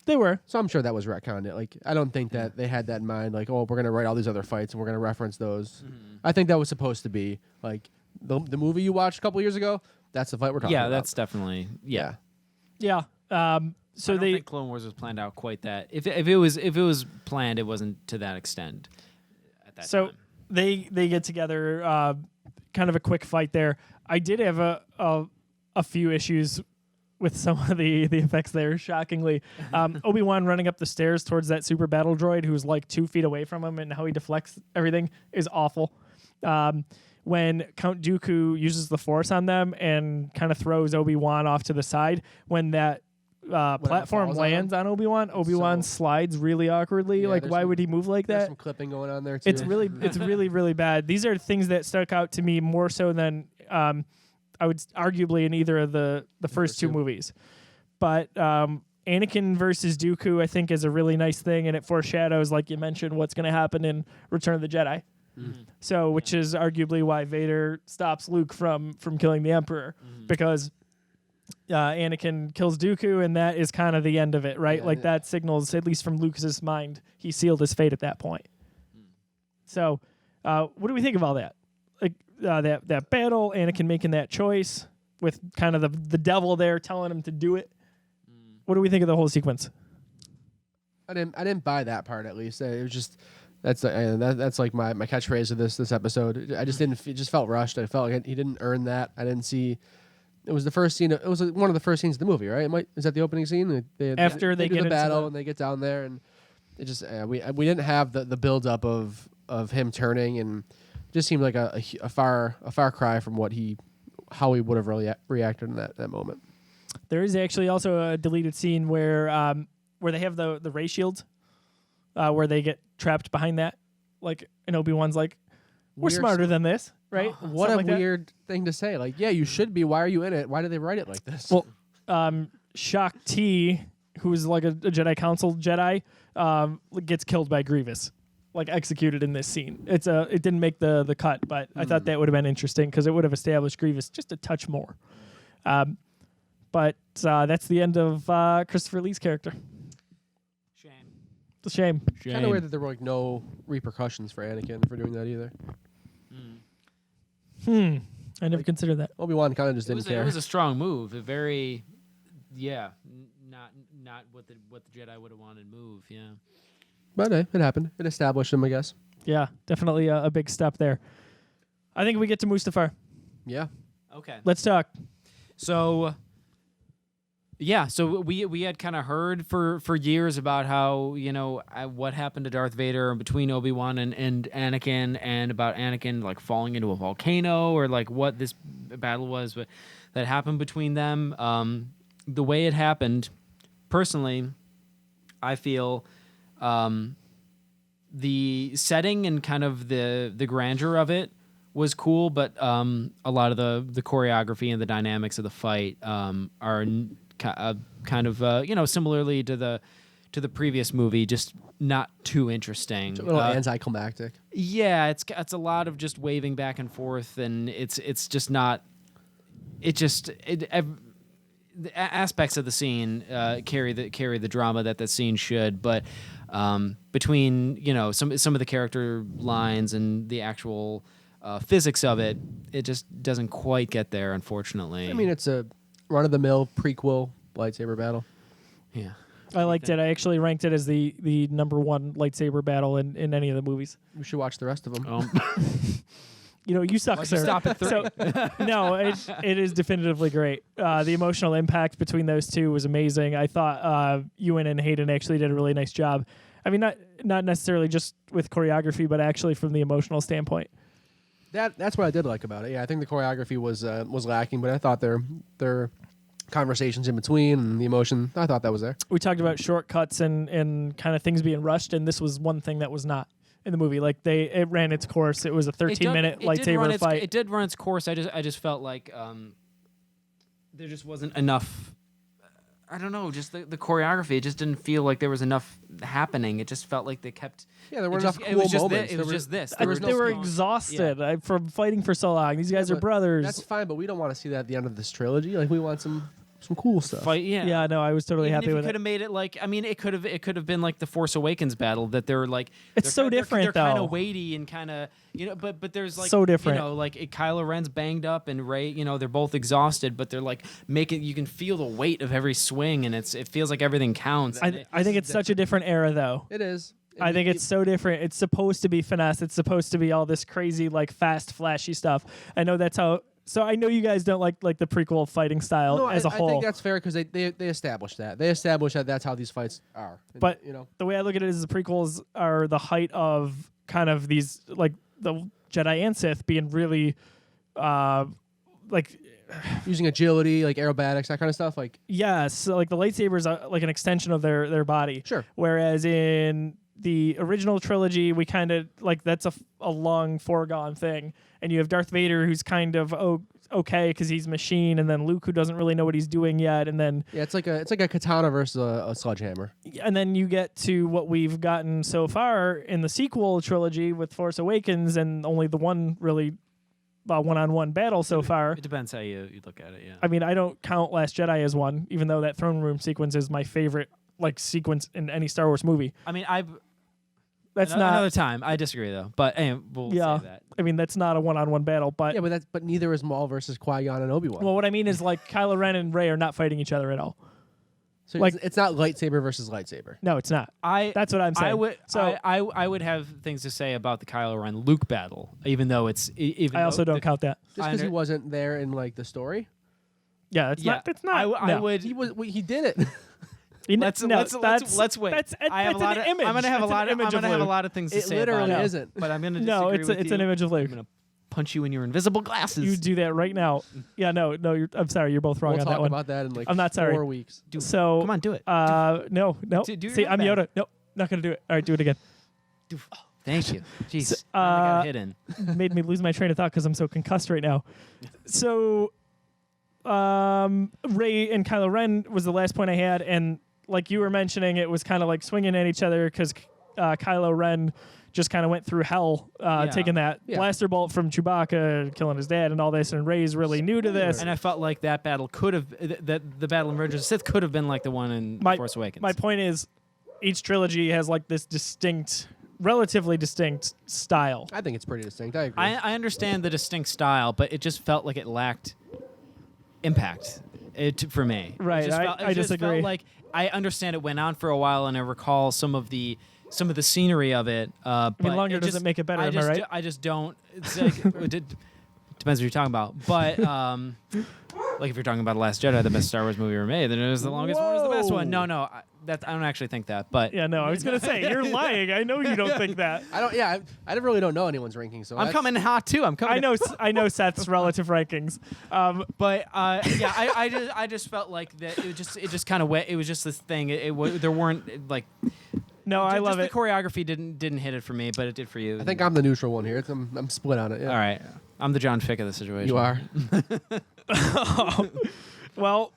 they were. So I'm sure that was retconned. Like, I don't think that they had that in mind. Like, oh, we're gonna write all these other fights and we're gonna reference those. I think that was supposed to be like the movie you watched a couple years ago. That's the fight we're talking about. Yeah. That's definitely. Yeah. Yeah. So I don't they think Clone Wars was planned out quite that. If it was planned, it wasn't to that extent. At that So time. they get together. kind of a quick fight there. I did have a few issues with some of the effects there, shockingly. Obi-Wan running up the stairs towards that super battle droid who's like 2 feet away from him and how he deflects everything is awful. When Count Dooku uses the Force on them and kind of throws Obi-Wan off to the side, when that platform lands on Obi-Wan slides really awkwardly. Yeah, like, why would he move like There's that? some clipping going on there, too. It's really, really bad. These are things that stuck out to me more so than I would arguably in either of the first two movies. But Anakin versus Dooku, I think, is a really nice thing, and it foreshadows, like you mentioned, what's going to happen in Return of the Jedi. So, which is arguably why Vader stops Luke from killing the Emperor, because Anakin kills Dooku, and that is kind of the end of it, right? Yeah, that signals, at least from Lucas's mind, he sealed his fate at that point. So, what do we think of all that? Like that battle, Anakin making that choice with kind of the devil there telling him to do it. What do we think of the whole sequence? I didn't buy that part, at least. It was just that's like my catchphrase of this episode. I just didn't. It just felt rushed. I felt like he didn't earn that. I didn't see. It was the first scene. It was one of the first scenes of the movie, right? Is that the opening scene? After they do get the into battle the- and they get down there, and it just we didn't have the build up of him turning, and it just seemed like a far cry from how he would have really reacted in that moment. There is actually also a deleted scene where they have the ray shields, where they get trapped behind that, like, and Obi-Wan's like, "We're Weird smarter stuff. than this, right?" What Something a like weird thing to say. Like, yeah, you should be. Why are you in it? Why did they write it like this? Well, Shak Ti, who's like a Jedi Council Jedi, gets killed by Grievous, like executed in this scene. It didn't make the cut, but I thought that would have been interesting because it would have established Grievous just a touch more. But that's the end of Christopher Lee's character. Shame. It's a shame. Kind of weird that there were like no repercussions for Anakin for doing that either. I never considered that. Obi-Wan kind of just didn't care. It was a strong move. A very, not what the Jedi would have wanted move. Yeah. But it happened. It established him, I guess. Yeah, definitely a big step there. I think we get to Mustafar. Yeah. Okay. Let's talk. So, yeah, so we had kind of heard for years about how, what happened to Darth Vader between Obi-Wan and Anakin, and about Anakin like falling into a volcano, or like what this battle was that happened between them. The way it happened, personally, I feel the setting and kind of the grandeur of it was cool, but a lot of the choreography and the dynamics of the fight are kind of similarly to the previous movie, just not too interesting. A little anticlimactic. Yeah, it's a lot of just waving back and forth, and it's just not. The aspects of the scene carry the drama that the scene should, but between some of the character lines and the actual physics of it, it just doesn't quite get there, unfortunately. I mean, it's a run-of-the-mill prequel lightsaber battle. Yeah. I liked it. I actually ranked it as the number one lightsaber battle in any of the movies. We should watch the rest of them. You suck, Why'd you sir. stop at 3? So, no, it is definitively great. The emotional impact between those two was amazing. I thought Ewan and Hayden actually did a really nice job. I mean, not necessarily just with choreography, but actually from the emotional standpoint. That's what I did like about it. Yeah, I think the choreography was lacking, but I thought their conversations in between and the emotion, I thought that was there. We talked about shortcuts and kind of things being rushed, and this was one thing that was not in the movie. Like it ran its course. It was a 13-minute lightsaber fight. It did run its course. I just felt like there just wasn't enough. I don't know, just the choreography. It just didn't feel like there was enough happening. It just felt like they kept. Yeah, there were enough cool it was just moments. It was just this. They were strong- exhausted from fighting for so long. These guys are but brothers. That's fine, but we don't want to see that at the end of this trilogy. Like, we want some cool stuff. Fight, yeah. Yeah, no, I was totally Even happy if with could it. have made it like, I mean, it could have been like the Force Awakens battle that they're like. It's so different, they're kind though. of weighty and kind of but there's like So different. Like Kylo Ren's banged up and Rey, they're both exhausted, but they're like you can feel the weight of every swing, and it feels like everything counts. I think it's such a different era, though. It is. I think it's so different. It's supposed to be finesse. It's supposed to be all this crazy, like fast, flashy stuff. I know that's how. So I know you guys don't like the prequel fighting style as a whole. I think that's fair because they established that. They established that that's how these fights are. But you know, the way I look at it is the prequels are the height of kind of these like the Jedi and Sith being really like using agility, like aerobatics, that kind of stuff. Like so like the lightsabers are like an extension of their body. Sure. Whereas in the original trilogy, we kind of like that's a long foregone thing, and you have Darth Vader who's kind of okay because he's machine, and then Luke who doesn't really know what he's doing yet, and then it's like a katana versus a sledgehammer. And then you get to what we've gotten so far in the sequel trilogy with Force Awakens, and only the one really one-on-one battle so far. It depends how you look at it. Yeah. I mean, I don't count Last Jedi as one, even though that throne room sequence is my favorite like sequence in any Star Wars movie. I mean, that's another not time. I disagree though, but anyway, we'll say that. I mean, that's not a one-on-one battle, but Yeah, but neither is Maul versus Qui-Gon and Obi-Wan. well, what I mean is like Kylo Ren and Rey are not fighting each other at all. So like- it's not lightsaber versus lightsaber. No, it's not. That's what I'm saying. I would have things to say about the Kylo Ren Luke battle, even though it's I also don't count that. Just because he wasn't there in like the story. Yeah, it's not. It's not. I would. He did it. Let's wait. I have a lot of. Image. I'm gonna have a lot. I'm gonna have a lot of things to It say. literally about isn't. But I'm gonna. No, disagree with it's you. an image of Luke. I'm gonna punch you in your invisible glasses. You do that right now. Yeah, no. I'm sorry. You're both wrong We'll on talk that one. about that in like I'm not sorry. 4 weeks. So come on, do it. No. Do See, your I'm bad. Yoda. Nope, not gonna do it. All right, do it again. Thank you. Jeez, So, I got hidden. Made me lose my train of thought because I'm so concussed right now. So, Rey and Kylo Ren was the last point I had, and like you were mentioning, it was kind of like swinging at each other because Kylo Ren just kind of went through hell, taking that blaster bolt from Chewbacca, killing his dad, and all this. And Rey's really new to this. And I felt like that battle could have that the battle in Revenge of the Sith could have been like the one in Force Awakens. My point is, each trilogy has like this relatively distinct style. I think it's pretty distinct. I agree. I understand the distinct style, but it just felt like it lacked impact for me. Right, I disagree. Felt like I understand it went on for a while, and I recall some of the scenery of it. But I mean, longer doesn't make it better, am I right? I just don't. It's like, depends what you're talking about. But like if you're talking about The Last Jedi, the best Star Wars movie ever made, then it was the longest one, was the best one. No, I don't actually think that. But yeah, no, I was gonna say you're lying. I know you don't think that. I don't. Yeah, I really don't know anyone's ranking. So I'm coming hot too. I know Seth's relative rankings. But I just felt like that it just kind of wet. It was just this thing. There weren't like. No, I love it. The choreography didn't hit it for me, but it did for you. I think I'm the neutral one here. I'm split on it. Yeah. All right, I'm the John Fick of the situation. You are. Well,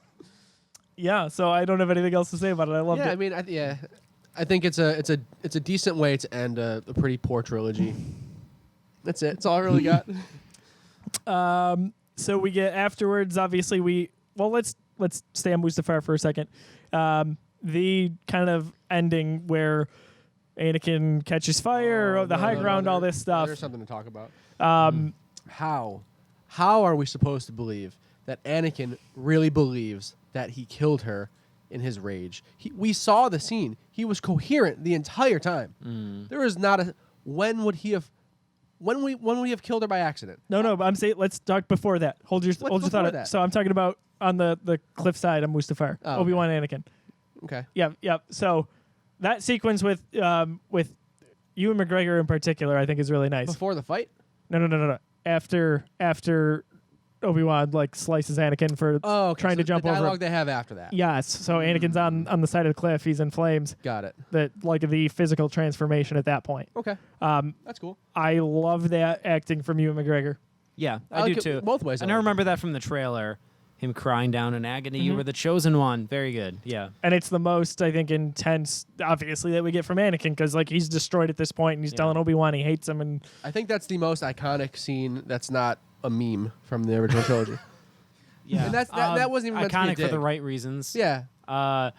yeah. So I don't have anything else to say about it. I loved it. I mean, I think it's a decent way to end a pretty poor trilogy. That's it. That's all I really got. So we get afterwards. Obviously, let's stay on Mustafar for a second. The kind of ending where Anakin catches fire, the high ground, all this stuff. There's something to talk about. How are we supposed to believe that Anakin really believes that he killed her in his rage? We saw the scene. He was coherent the entire time. There was not a when would he have killed her by accident? No, but I'm saying let's talk before that. Hold your thought. That? So I'm talking about on the cliffside of Mustafar, Obi-Wan and Anakin. Okay. Yeah. So that sequence with Ewan McGregor in particular, I think is really nice. Before the fight? No. After Obi-Wan like slices Anakin for trying to jump the dialogue over. they have after that. Yes. So Anakin's on the side of the cliff. He's in flames. Got it. That like the physical transformation at that point. Okay. That's cool. I love that acting from Ewan McGregor. Yeah, I do like it too. both ways. And I remember that from the trailer. Him crying down in agony. You were the chosen one. Very good. Yeah. And it's the most, I think, intense, obviously, that we get from Anakin because, like, he's destroyed at this point and he's telling Obi-Wan he hates him. And I think that's the most iconic scene that's not a meme from the original trilogy. Yeah. And that wasn't even meant to be a iconic for dig. the right reasons. Yeah. From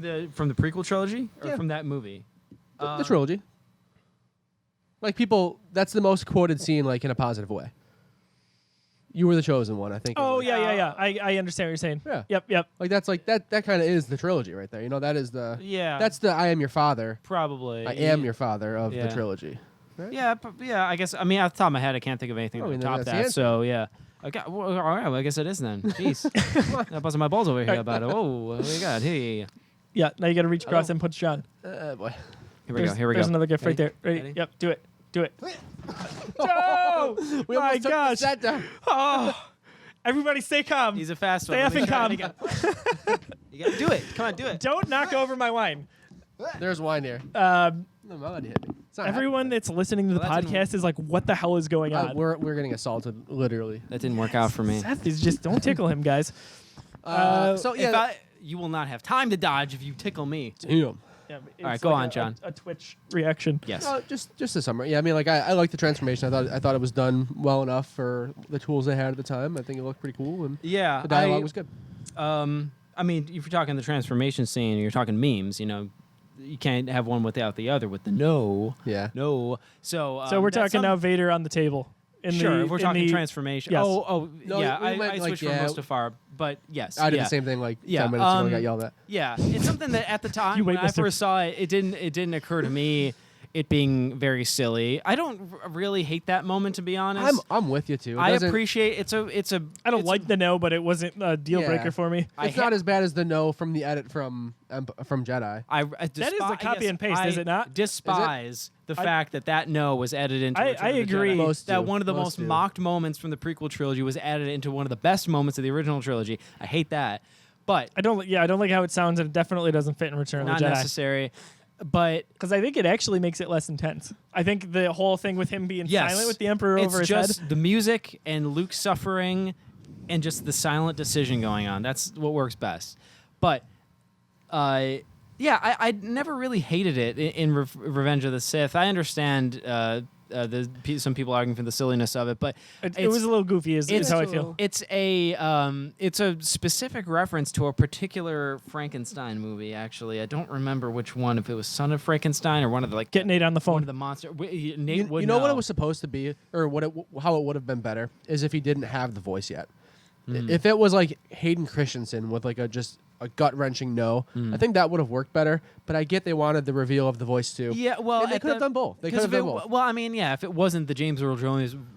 the prequel trilogy or from that movie? The trilogy. Like people, that's the most quoted scene, like in a positive way. You were the chosen one, I think. Oh Like, yeah. I understand what you're saying. Yeah. Yep. Like that's like that kind of is the trilogy right there. You know, that is the Yeah. That's the I am your father. probably. I am your father of Yeah. the trilogy. Right? Yeah, yeah. I guess. I mean, off the top of my head, I can't think of anything Oh, that would then top that's the that. answer. So yeah. Okay. Well, all right. Well, I guess it is then. Jeez. I'm busting my balls over here about it. Whoa. What do you got? Hey. Yeah. Now you got to reach across Hello. and punch John. Boy. Here we go. Here we go. There's another gift right Ready? there. Ready? Ready? Yep. Do it. Oh We my almost took the gosh! set down. Oh, everybody, stay calm. He's a fast Stay one. Let me effing try calm. it again. You gotta do it. Come on, do it. Don't knock over my wine. There's wine here. No, my wine hit me. It's not Everyone that's listening to the Well, that didn't- podcast is like, "What the hell is going happening. on?" We're getting assaulted, literally. That didn't work out for me. Seth is just don't tickle him, guys. So yeah. You will not have time to dodge if you tickle me. Damn. Yeah, All right, it's go like on, John. A Twitch reaction. Yes. Just a summary. Yeah, I mean, like I like the transformation. I thought it was done well enough for the tools they had at the time. I think it looked pretty cool, and Yeah. the dialogue was good. I mean, if you're talking the transformation scene, you're talking memes. You know, you can't have one without the other. With the no. Yeah. No. So. So we're that's talking now Vader on the table. Sure, if we're talking the, transformation. Yes. Oh, No, yeah. we I might, like, switched from yeah. Mustafar, but yes. I did yeah. the same thing like Yeah, 10 minutes ago and got yelled at. Yeah, it's something that at the time You wait, when I mister. first saw it, it didn't occur to me it being very silly. I don't really hate that moment, to be honest. I'm with you too. It I doesn't- appreciate it's a I don't it's like the no, but it wasn't a deal Yeah. breaker for me. I It's ha- not as bad as the no from the edit from Jedi. I That is the copy and paste, is it not? Despise the fact that no was added into. I Return of the agree. Jedi. Most that do. one of the Most most do. mocked moments from the prequel trilogy was added into one of the best moments of the original trilogy. I hate that, but I don't like how it sounds, and it definitely doesn't fit in Return of not the Jedi. necessary. But Because I think it actually makes it less intense. I think the whole thing with him being yes, silent with the Emperor it's over his just head. the music and Luke suffering, and just the silent decision going on. That's what works best. But yeah, I never really hated it in Revenge of the Sith. I understand some people arguing for the silliness of it, but It was a little goofy, is how I feel. It's a specific reference to a particular Frankenstein movie. Actually, I don't remember which one. If it was Son of Frankenstein or one of the Get Nate on the one phone. of the monster. Nate You would know what it know. was supposed to be, or how it would have been better is if he didn't have the voice yet. If it was like Hayden Christensen with like just a gut wrenching no, I think that would have worked better. But I get they wanted the reveal of the voice too. Yeah, well, And they at could have the- done both. They could 'cause have if done it- both. Well, I mean, yeah, if it wasn't the James Earl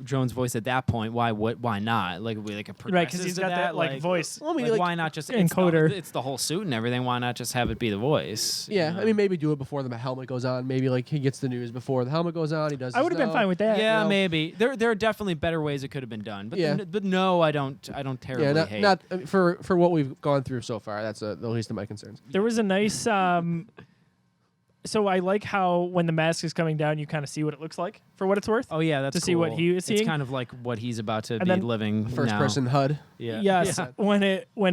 Jones voice at that point, why not? Like, we like a Right, because he's got that like voice. Well, I mean, Like, like, why not just encoder. It's the whole suit and everything. Why not just have it be the voice? yeah, you know? I mean, maybe do it before the helmet goes on. Maybe like he gets the news before the helmet goes on. He does. I would have been fine with that. yeah, you know? maybe there are definitely better ways it could have been done. But Yeah. but no, I don't terribly Yeah, hate. not I mean, for what we've gone through so far. That's the least of my concerns. There was a nice. So I like how when the mask is coming down, you kind of see what it looks like for what it's worth. Oh yeah, that's to see what cool. he is seeing. It's kind of like what he's about to And be then living First now. person HUD. Yeah. Yes, Yeah. when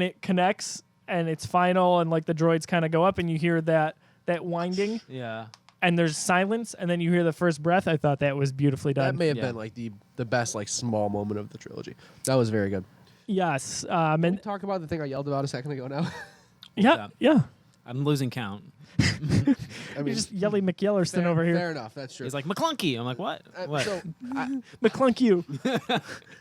it connects and it's final, and like the droids kind of go up, and you hear that winding, Yeah. and there's silence, and then you hear the first breath. I thought that was beautifully That done. may have Yeah. been like the best like small moment of the trilogy. That was very good. Yes, Can we and talk about the thing I yelled about a second ago now. yeah. I'm losing count. I You're just yelling McYellerston fair, over here. Fair enough. That's true. He's like McClunky. I'm like, what? What? So McClunk you.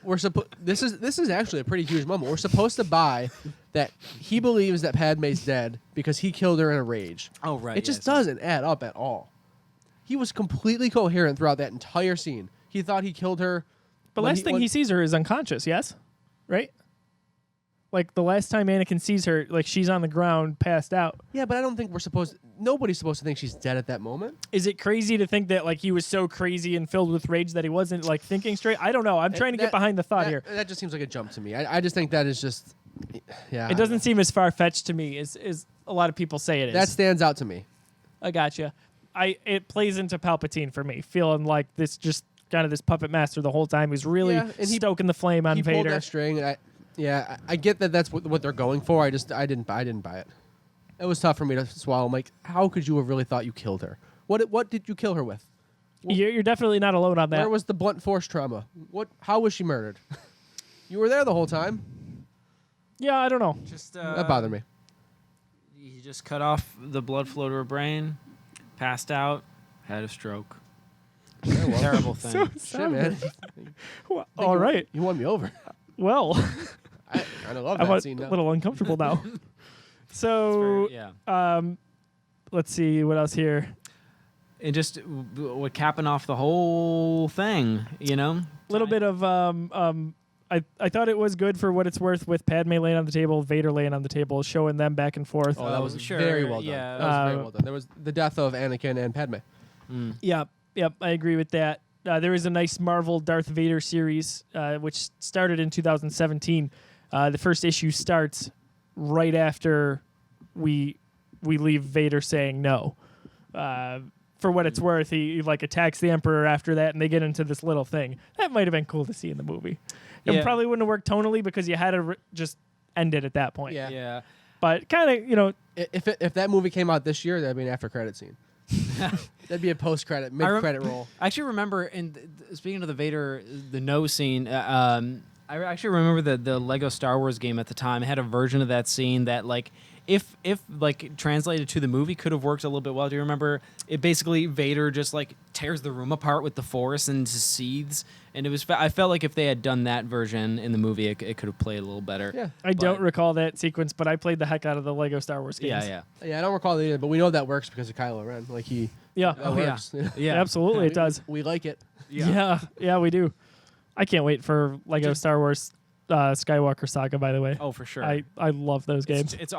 we're This is actually a pretty huge moment. We're supposed to buy that he believes that Padme's dead because he killed her in a rage. Oh right. It just yes. doesn't add up at all. He was completely coherent throughout that entire scene. He thought he killed her. But when last thing when- he sees her is unconscious. Yes, right. Like the last time Anakin sees her, like she's on the ground, passed out. Yeah, but I don't think nobody's supposed to think she's dead at that moment. Is it crazy to think that like he was so crazy and filled with rage that he wasn't like thinking straight? I don't know. I'm trying to get behind the thought here. That just seems like a jump to me. I just think that is just, yeah. It doesn't seem as far fetched to me as a lot of people say it is. That stands out to me. I gotcha. It plays into Palpatine for me, feeling like this just kind of this puppet master the whole time. He's really Yeah, and he- stoking the flame on He pulled Vader. that string, and I get that that's what they're going for. I didn't buy it. It was tough for me to swallow. I'm like, how could you have really thought you killed her? What did you kill her with? You're definitely not alone on that. Where was the blunt force trauma? How was she murdered? You were there the whole time. Yeah, I don't know. Just That bothered me. He just cut off the blood flow to her brain, passed out, had a stroke. Terrible thing. Shit, man. Well, all right. You won me over. Well, I love I'm that a scene now. little uncomfortable now. So, let's see what else here. And just we're capping off the whole thing, you know. A little bit of I thought it was good for what it's worth with Padme laying on the table, Vader laying on the table, showing them back and forth. Oh, that was sure, very well done. yeah. That was very well done. There was the death of Anakin and Padme. Yep, I agree with that. There is a nice Marvel Darth Vader series, which started in 2017. The first issue starts right after we leave Vader saying no. For what it's worth, he like attacks the Emperor after that, and they get into this little thing. That might have been cool to see in the movie. It probably wouldn't have worked tonally because you had to just end it at that point. Yeah. But kind of, you know, If that movie came out this year, that'd be an after credit scene. That'd be a post credit, mid credit roll. I actually remember, speaking of the Vader, the no scene. I actually remember the Lego Star Wars game at the time had a version of that scene that like. If like translated to the movie could have worked a little bit well. Do you remember it? Basically, Vader just like tears the room apart with the Force and seethes. And it was. I felt like if they had done that version in the movie, it could have played a little better. Yeah, I don't recall that sequence, but I played the heck out of the Lego Star Wars games. Yeah. I don't recall it either, but we know that works because of Kylo Ren. Like that works. Yeah. Absolutely, it does. We like it. Yeah, we do. I can't wait for Lego Star Wars Skywalker Saga. By the way, Oh, for sure. I love those games. It's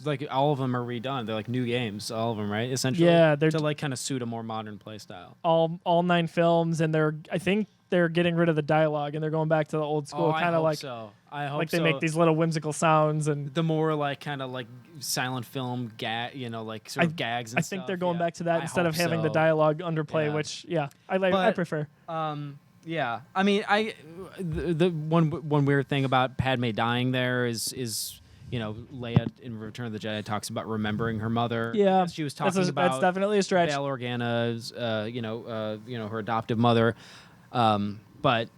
like all of them are redone. They're like new games, all of them, right? Essentially, Yeah, they're to like kind of suit a more modern play style. all 9 films, and I think they're getting rid of the dialogue and they're going back to the old school, I kind of hope like so. I hope like they so. make these little whimsical sounds and. The more like kind of like silent film like sort of gags. And I think stuff, they're going back to that I instead of hope having the so. dialogue underplay, Yeah. which I prefer. Yeah, I mean, the one weird thing about Padme dying there is Leia in Return of the Jedi talks about remembering her mother. Yeah, she was talking about that's definitely a stretch. Bail Organa's her adoptive mother, but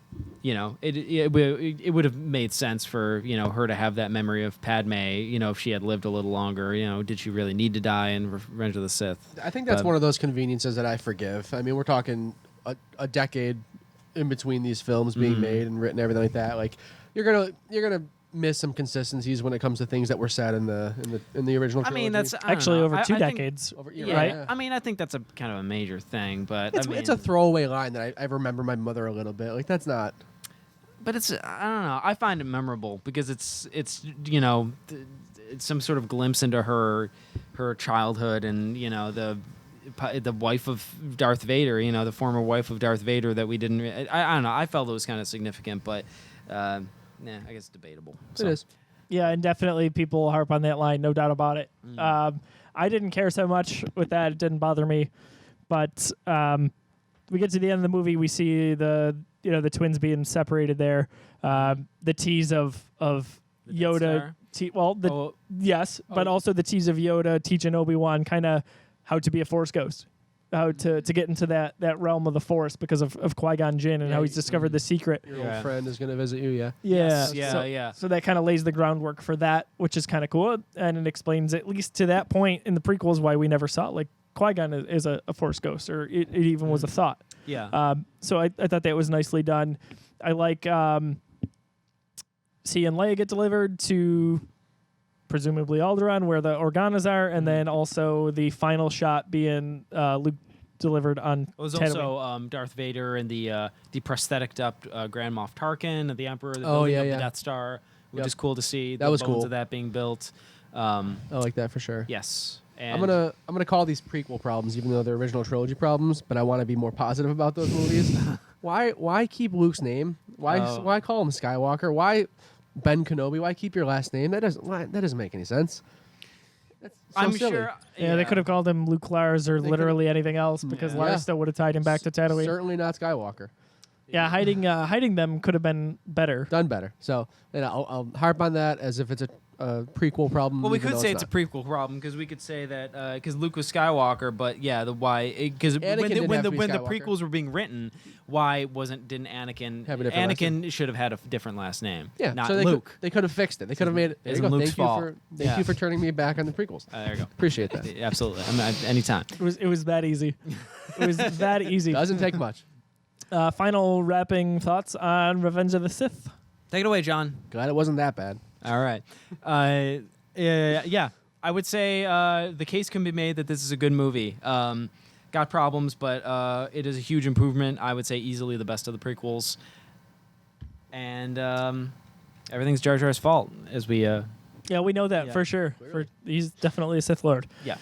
it would have made sense for her to have that memory of Padme. If she had lived a little longer, did she really need to die in Revenge of the Sith? I think that's one of those conveniences that I forgive. I mean, we're talking a decade in between these films being made and written, everything like that. Like you're gonna miss some consistencies when it comes to things that were said in the original trilogy. I mean, that's Actually over two I think- decades. right? I mean, I think that's a kind of a major thing, but It's a throwaway line that I remember my mother a little bit. Like that's not. But I don't know. I find it memorable because it's it's some sort of glimpse into her childhood and the wife of Darth Vader, the former wife of Darth Vader that we didn't. I don't know. I felt it was kind of significant, but I guess it's debatable. It is. Yeah, and definitely people harp on that line, no doubt about it. I didn't care so much with that; it didn't bother me. But we get to the end of the movie, we see the twins being separated there. The tease of Yoda. Yes, but also the tease of Yoda teaching Obi-Wan kind of how to be a Force ghost, how to get into that realm of the Force because of Qui-Gon Jinn and how he's discovered the secret. Your old friend is going to visit you, yeah. Yeah, Yes, So that kind of lays the groundwork for that, which is kind of cool, and it explains at least to that point in the prequels why we never saw like Qui-Gon is a Force ghost, or it even was a thought. Yeah. So I thought that was nicely done. I like seeing Leia get delivered to presumably Alderaan, where the Organas are, and then also the final shot being Luke delivered on It was Tatooine. also Darth Vader and the prosthetic up Grand Moff Tarkin, the Emperor, the Oh, building yeah, of yeah. the Death Star, which Yep. is cool to see. That the was bones cool. of that being built. I like that for sure. Yes. I'm And gonna call these prequel problems, even though they're original trilogy problems. But I want to be more positive about those movies. Why keep Luke's name? Why call him Skywalker? Why Ben Kenobi? Why keep your last name? That doesn't make any sense. That's so I'm silly. sure. Yeah, they could have called him Luke Lars or They literally anything else because Yeah. Lars Yeah. still would have tied him back to Tatooine. Certainly not Skywalker. Yeah, hiding them could have been better. Done better. So I'll harp on that as if it's a prequel problem. Well, we even could though say it's a not. prequel problem because we could say that because Luke was Skywalker, but yeah, the why because Anakin didn't have to be when the Skywalker. prequels were being written, why didn't Anakin Have a different last Anakin should have had a different last name, Yeah, not so Luke. They could have fixed it. They could have made it. There you Isn't go. Luke's fault. Thank you for turning me back on the prequels. There you go. Appreciate that. Absolutely, anytime. It was that easy. It was that easy. Doesn't take much. Final wrapping thoughts on Revenge of the Sith. Take it away, John. Glad it wasn't that bad. All right. Yeah, I would say the case can be made that this is a good movie. Got problems, but it is a huge improvement. I would say easily the best of the prequels. And everything's Jar Jar's fault, as we... Yeah, we know that Yeah. for sure. He's definitely a Sith Lord. yeah.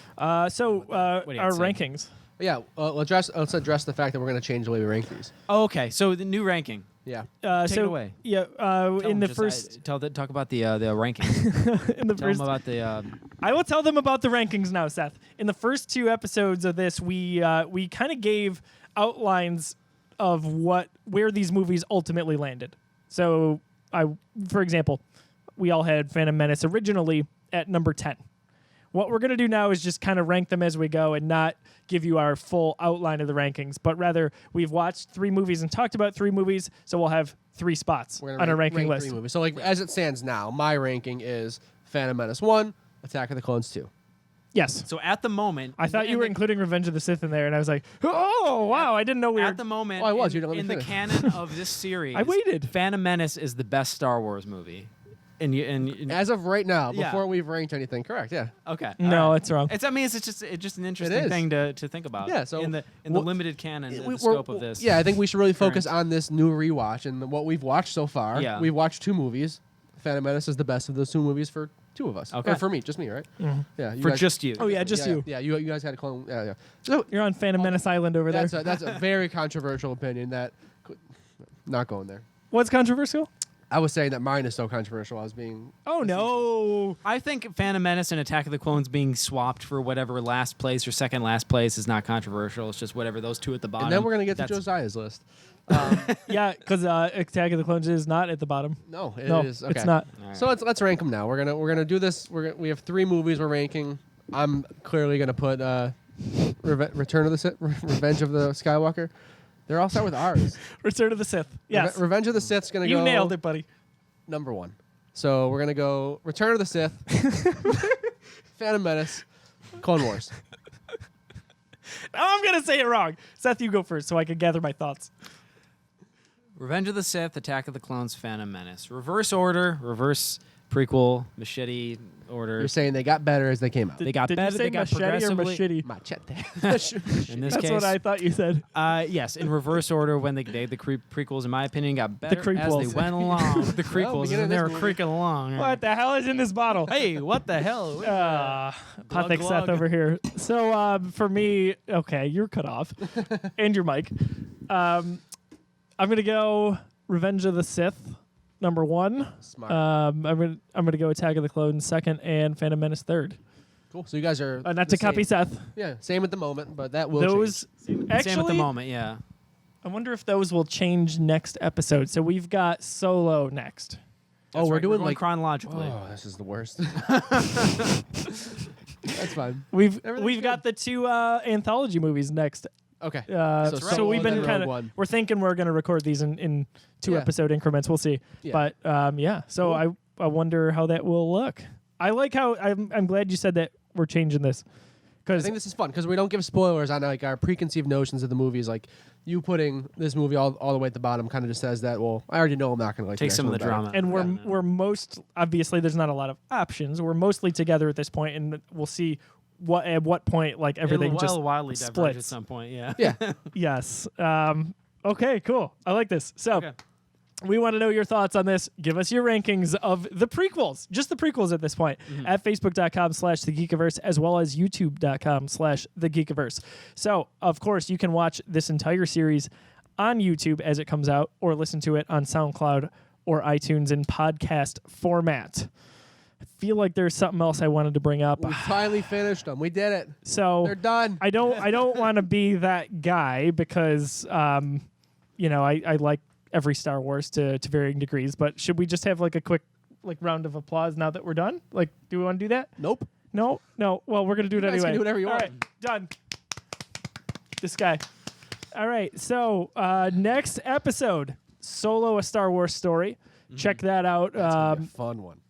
So what do you our have to say? rankings. Yeah, let's address the fact that we're going to change the way we rank these. Oh, okay. So the new ranking. Yeah. Take it away. Yeah, Tell in them the just, first, talk about the rankings. in the Tell first, them about the. I will tell them about the rankings now, Seth. In the first 2 episodes of this, we kind of gave outlines of where these movies ultimately landed. So, for example, we all had Phantom Menace originally at number 10. What we're going to do now is just kind of rank them as we go and not give you our full outline of the rankings, but rather we've watched 3 movies and talked about 3 movies, so we'll have 3 spots We're on gonna our ranking rank list. 3 movies. So, like, as it stands now, my ranking is Phantom Menace 1, Attack of the Clones 2. Yes. So at the moment, I thought you were in including Revenge of the Sith in there, and I was like, oh, wow, I didn't know we were... at the moment. Oh, I was. In, You didn't let me in the finish. canon of this series. I waited. Phantom Menace is the best Star Wars movie. And As of right now, Yeah. before we've ranked anything, correct? Yeah. okay. No, all right. it's wrong. It's just an interesting is. thing to think about. Yeah, so in the what- limited canon, the We're- scope of this. Yeah, I think we should really focus current- on this new rewatch and what we've watched so far. Yeah. We've watched 2 movies. Phantom Menace is the best of those 2 movies for 2 of us. Okay. Or for me, just me, right? Yeah. You for guys, just you. Oh, yeah, just yeah, you. Yeah, you guys had a clone. Yeah, yeah. So You're on Phantom Menace Island over there. that's a very controversial opinion that not going there. What's controversial? I was saying that mine is so controversial. I was being Oh, no. I think Phantom Menace and Attack of the Clones being swapped for whatever last place or second last place is not controversial. It's just whatever those 2 at the bottom. And then we're gonna get to That's- Josiah's list. Yeah, because Attack of the Clones is not at the bottom. No, it No, is. Okay. it's not. All right. So let's rank them now. We're gonna do this. We have 3 movies we're ranking. I'm clearly gonna put Return of the Sith, Revenge of the Skywalker. They're all start with R's. Return of the Sith. Yes. Revenge of the Sith's gonna You go nailed it, buddy. number 1. So we're gonna go Return of the Sith, Phantom Menace, Clone Wars. I'm going to say it wrong. Seth, you go first so I can gather my thoughts. Revenge of the Sith, Attack of the Clones, Phantom Menace. Reverse order, reverse prequel, machete order. You're saying they got better as they came out. They got Did better. you say They got machete or progressively. machete? Machete. In this That's case, what I thought you said. yes, in reverse order. When the prequels, in my opinion, got better as creepquels. they went along. The crequels, beginning of and they this were movie- creaking along. What the hell is in this bottle? Hey, what the hell? Patek glug. Seth over here. So for me, okay, you're cut off, and your mic. I'm gonna go Revenge of the Sith, number 1. Smart. I'm gonna go Attack of the Clones second, and Phantom Menace third. Cool. So you guys are Not the to copy same. Seth. Yeah, same at the moment, but that will Those change. actually, Same at the moment, yeah. I wonder if those will change next episode. So we've got Solo next. Oh, That's we're right, doing going like chronologically. Oh, this is the worst. That's fine. We've Everything's got the 2 anthology movies next. Okay. So, Solo we've and been then kind Rogue of One. we're thinking we're going to record these in 2 Yeah. episode increments. We'll see. Yeah. But yeah. So Cool. I wonder how that will look. I like how I'm glad you said that we're changing this I because think this is fun because we don't give spoilers on like our preconceived notions of the movies. Like you putting this movie all the way at the bottom kind of just says that. Well, I already know I'm not going to like Take the some of the next one drama. better. and we're most obviously there's not a lot of options. We're mostly together at this point, and we'll see at what point like everything It'll just wildly diverge at splits. some point, yeah. Yeah. Yes. Okay. Cool. I like this. So. Okay. We want to know your thoughts on this. Give us your rankings of the prequels, just the prequels at this point, at facebook.com/thegeekiverse, as well as youtube.com/thegeekiverse. So, of course, you can watch this entire series on YouTube as it comes out, or listen to it on SoundCloud or iTunes in podcast format. I feel like there's something else I wanted to bring up. We finally finished them. We did it. So They're done. I don't want to be that guy because I like every Star Wars to varying degrees, but should we just have like a quick round of applause now that we're done? Like, do we want to do that? Nope. No. Well, we're gonna do it guys anyway. can do whatever you All want. right, done. This guy. All right. So next episode, Solo: A Star Wars Story. Check that out. That's gonna be a fun one.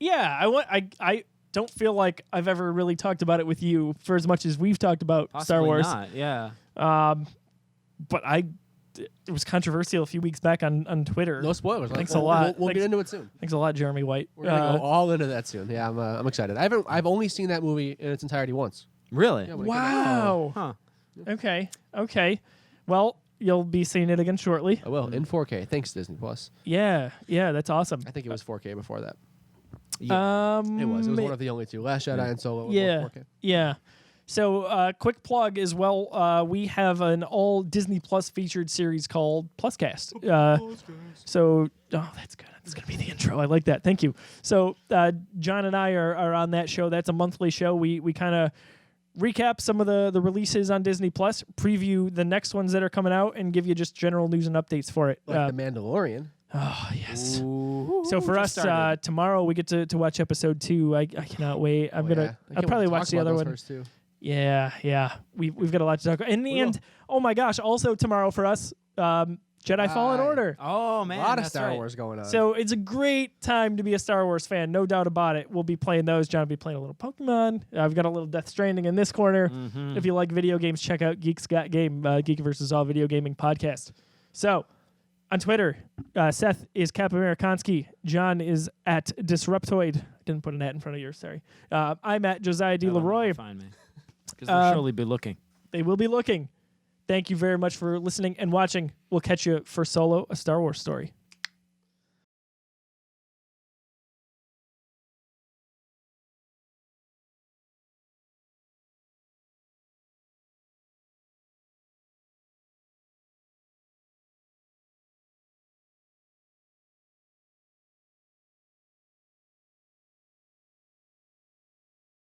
Yeah, I don't feel like I've ever really talked about it with you for as much as we've talked about Possibly Star Wars. not, yeah. But it was controversial a few weeks back on Twitter. No spoilers. Thanks a lot. We'll get into it soon. Thanks a lot, Jeremy White. We're gonna go all into that soon. Yeah, I'm excited. I've only seen that movie in its entirety once. Really? Yeah, when it came out. Wow. Huh. Okay. Well, you'll be seeing it again shortly. I will in 4K. Thanks Disney Plus. Yeah, that's awesome. I think it was 4K before that. Yeah. It was one of the only two. Last Jedi and Solo. were Yeah. both 4K. Yeah. So, quick plug as well. We have an all Disney Plus featured series called Pluscast. So, that's good. That's going to be the intro. I like that. Thank you. So, John and I are on that show. That's a monthly show. We kind of recap some of the releases on Disney Plus, preview the next ones that are coming out, and give you just general news and updates for it. Like The Mandalorian. Oh, yes. Ooh, So for us, just started. tomorrow we get to watch episode 2. I cannot wait. I'll probably watch the other one. First two. Yeah. We've got a lot to talk about. In the end, oh my gosh! Also tomorrow for us, Jedi Fallen Right. Order. Oh man, A lot of that's Star right. Wars going on. So it's a great time to be a Star Wars fan, no doubt about it. We'll be playing those. John will be playing a little Pokemon. I've got a little Death Stranding in this corner. Mm-hmm. If you like video games, check out Geeks Got Game, Geekiverse is all video gaming podcast. So on Twitter, Seth is Cap Amerikanski. John is at Disruptoid. Didn't put an at in front of yours, sorry. I'm at Josiah D. Leroy. Find me because they'll surely be looking. They will be looking. Thank you very much for listening and watching. We'll catch you for Solo, a Star Wars story.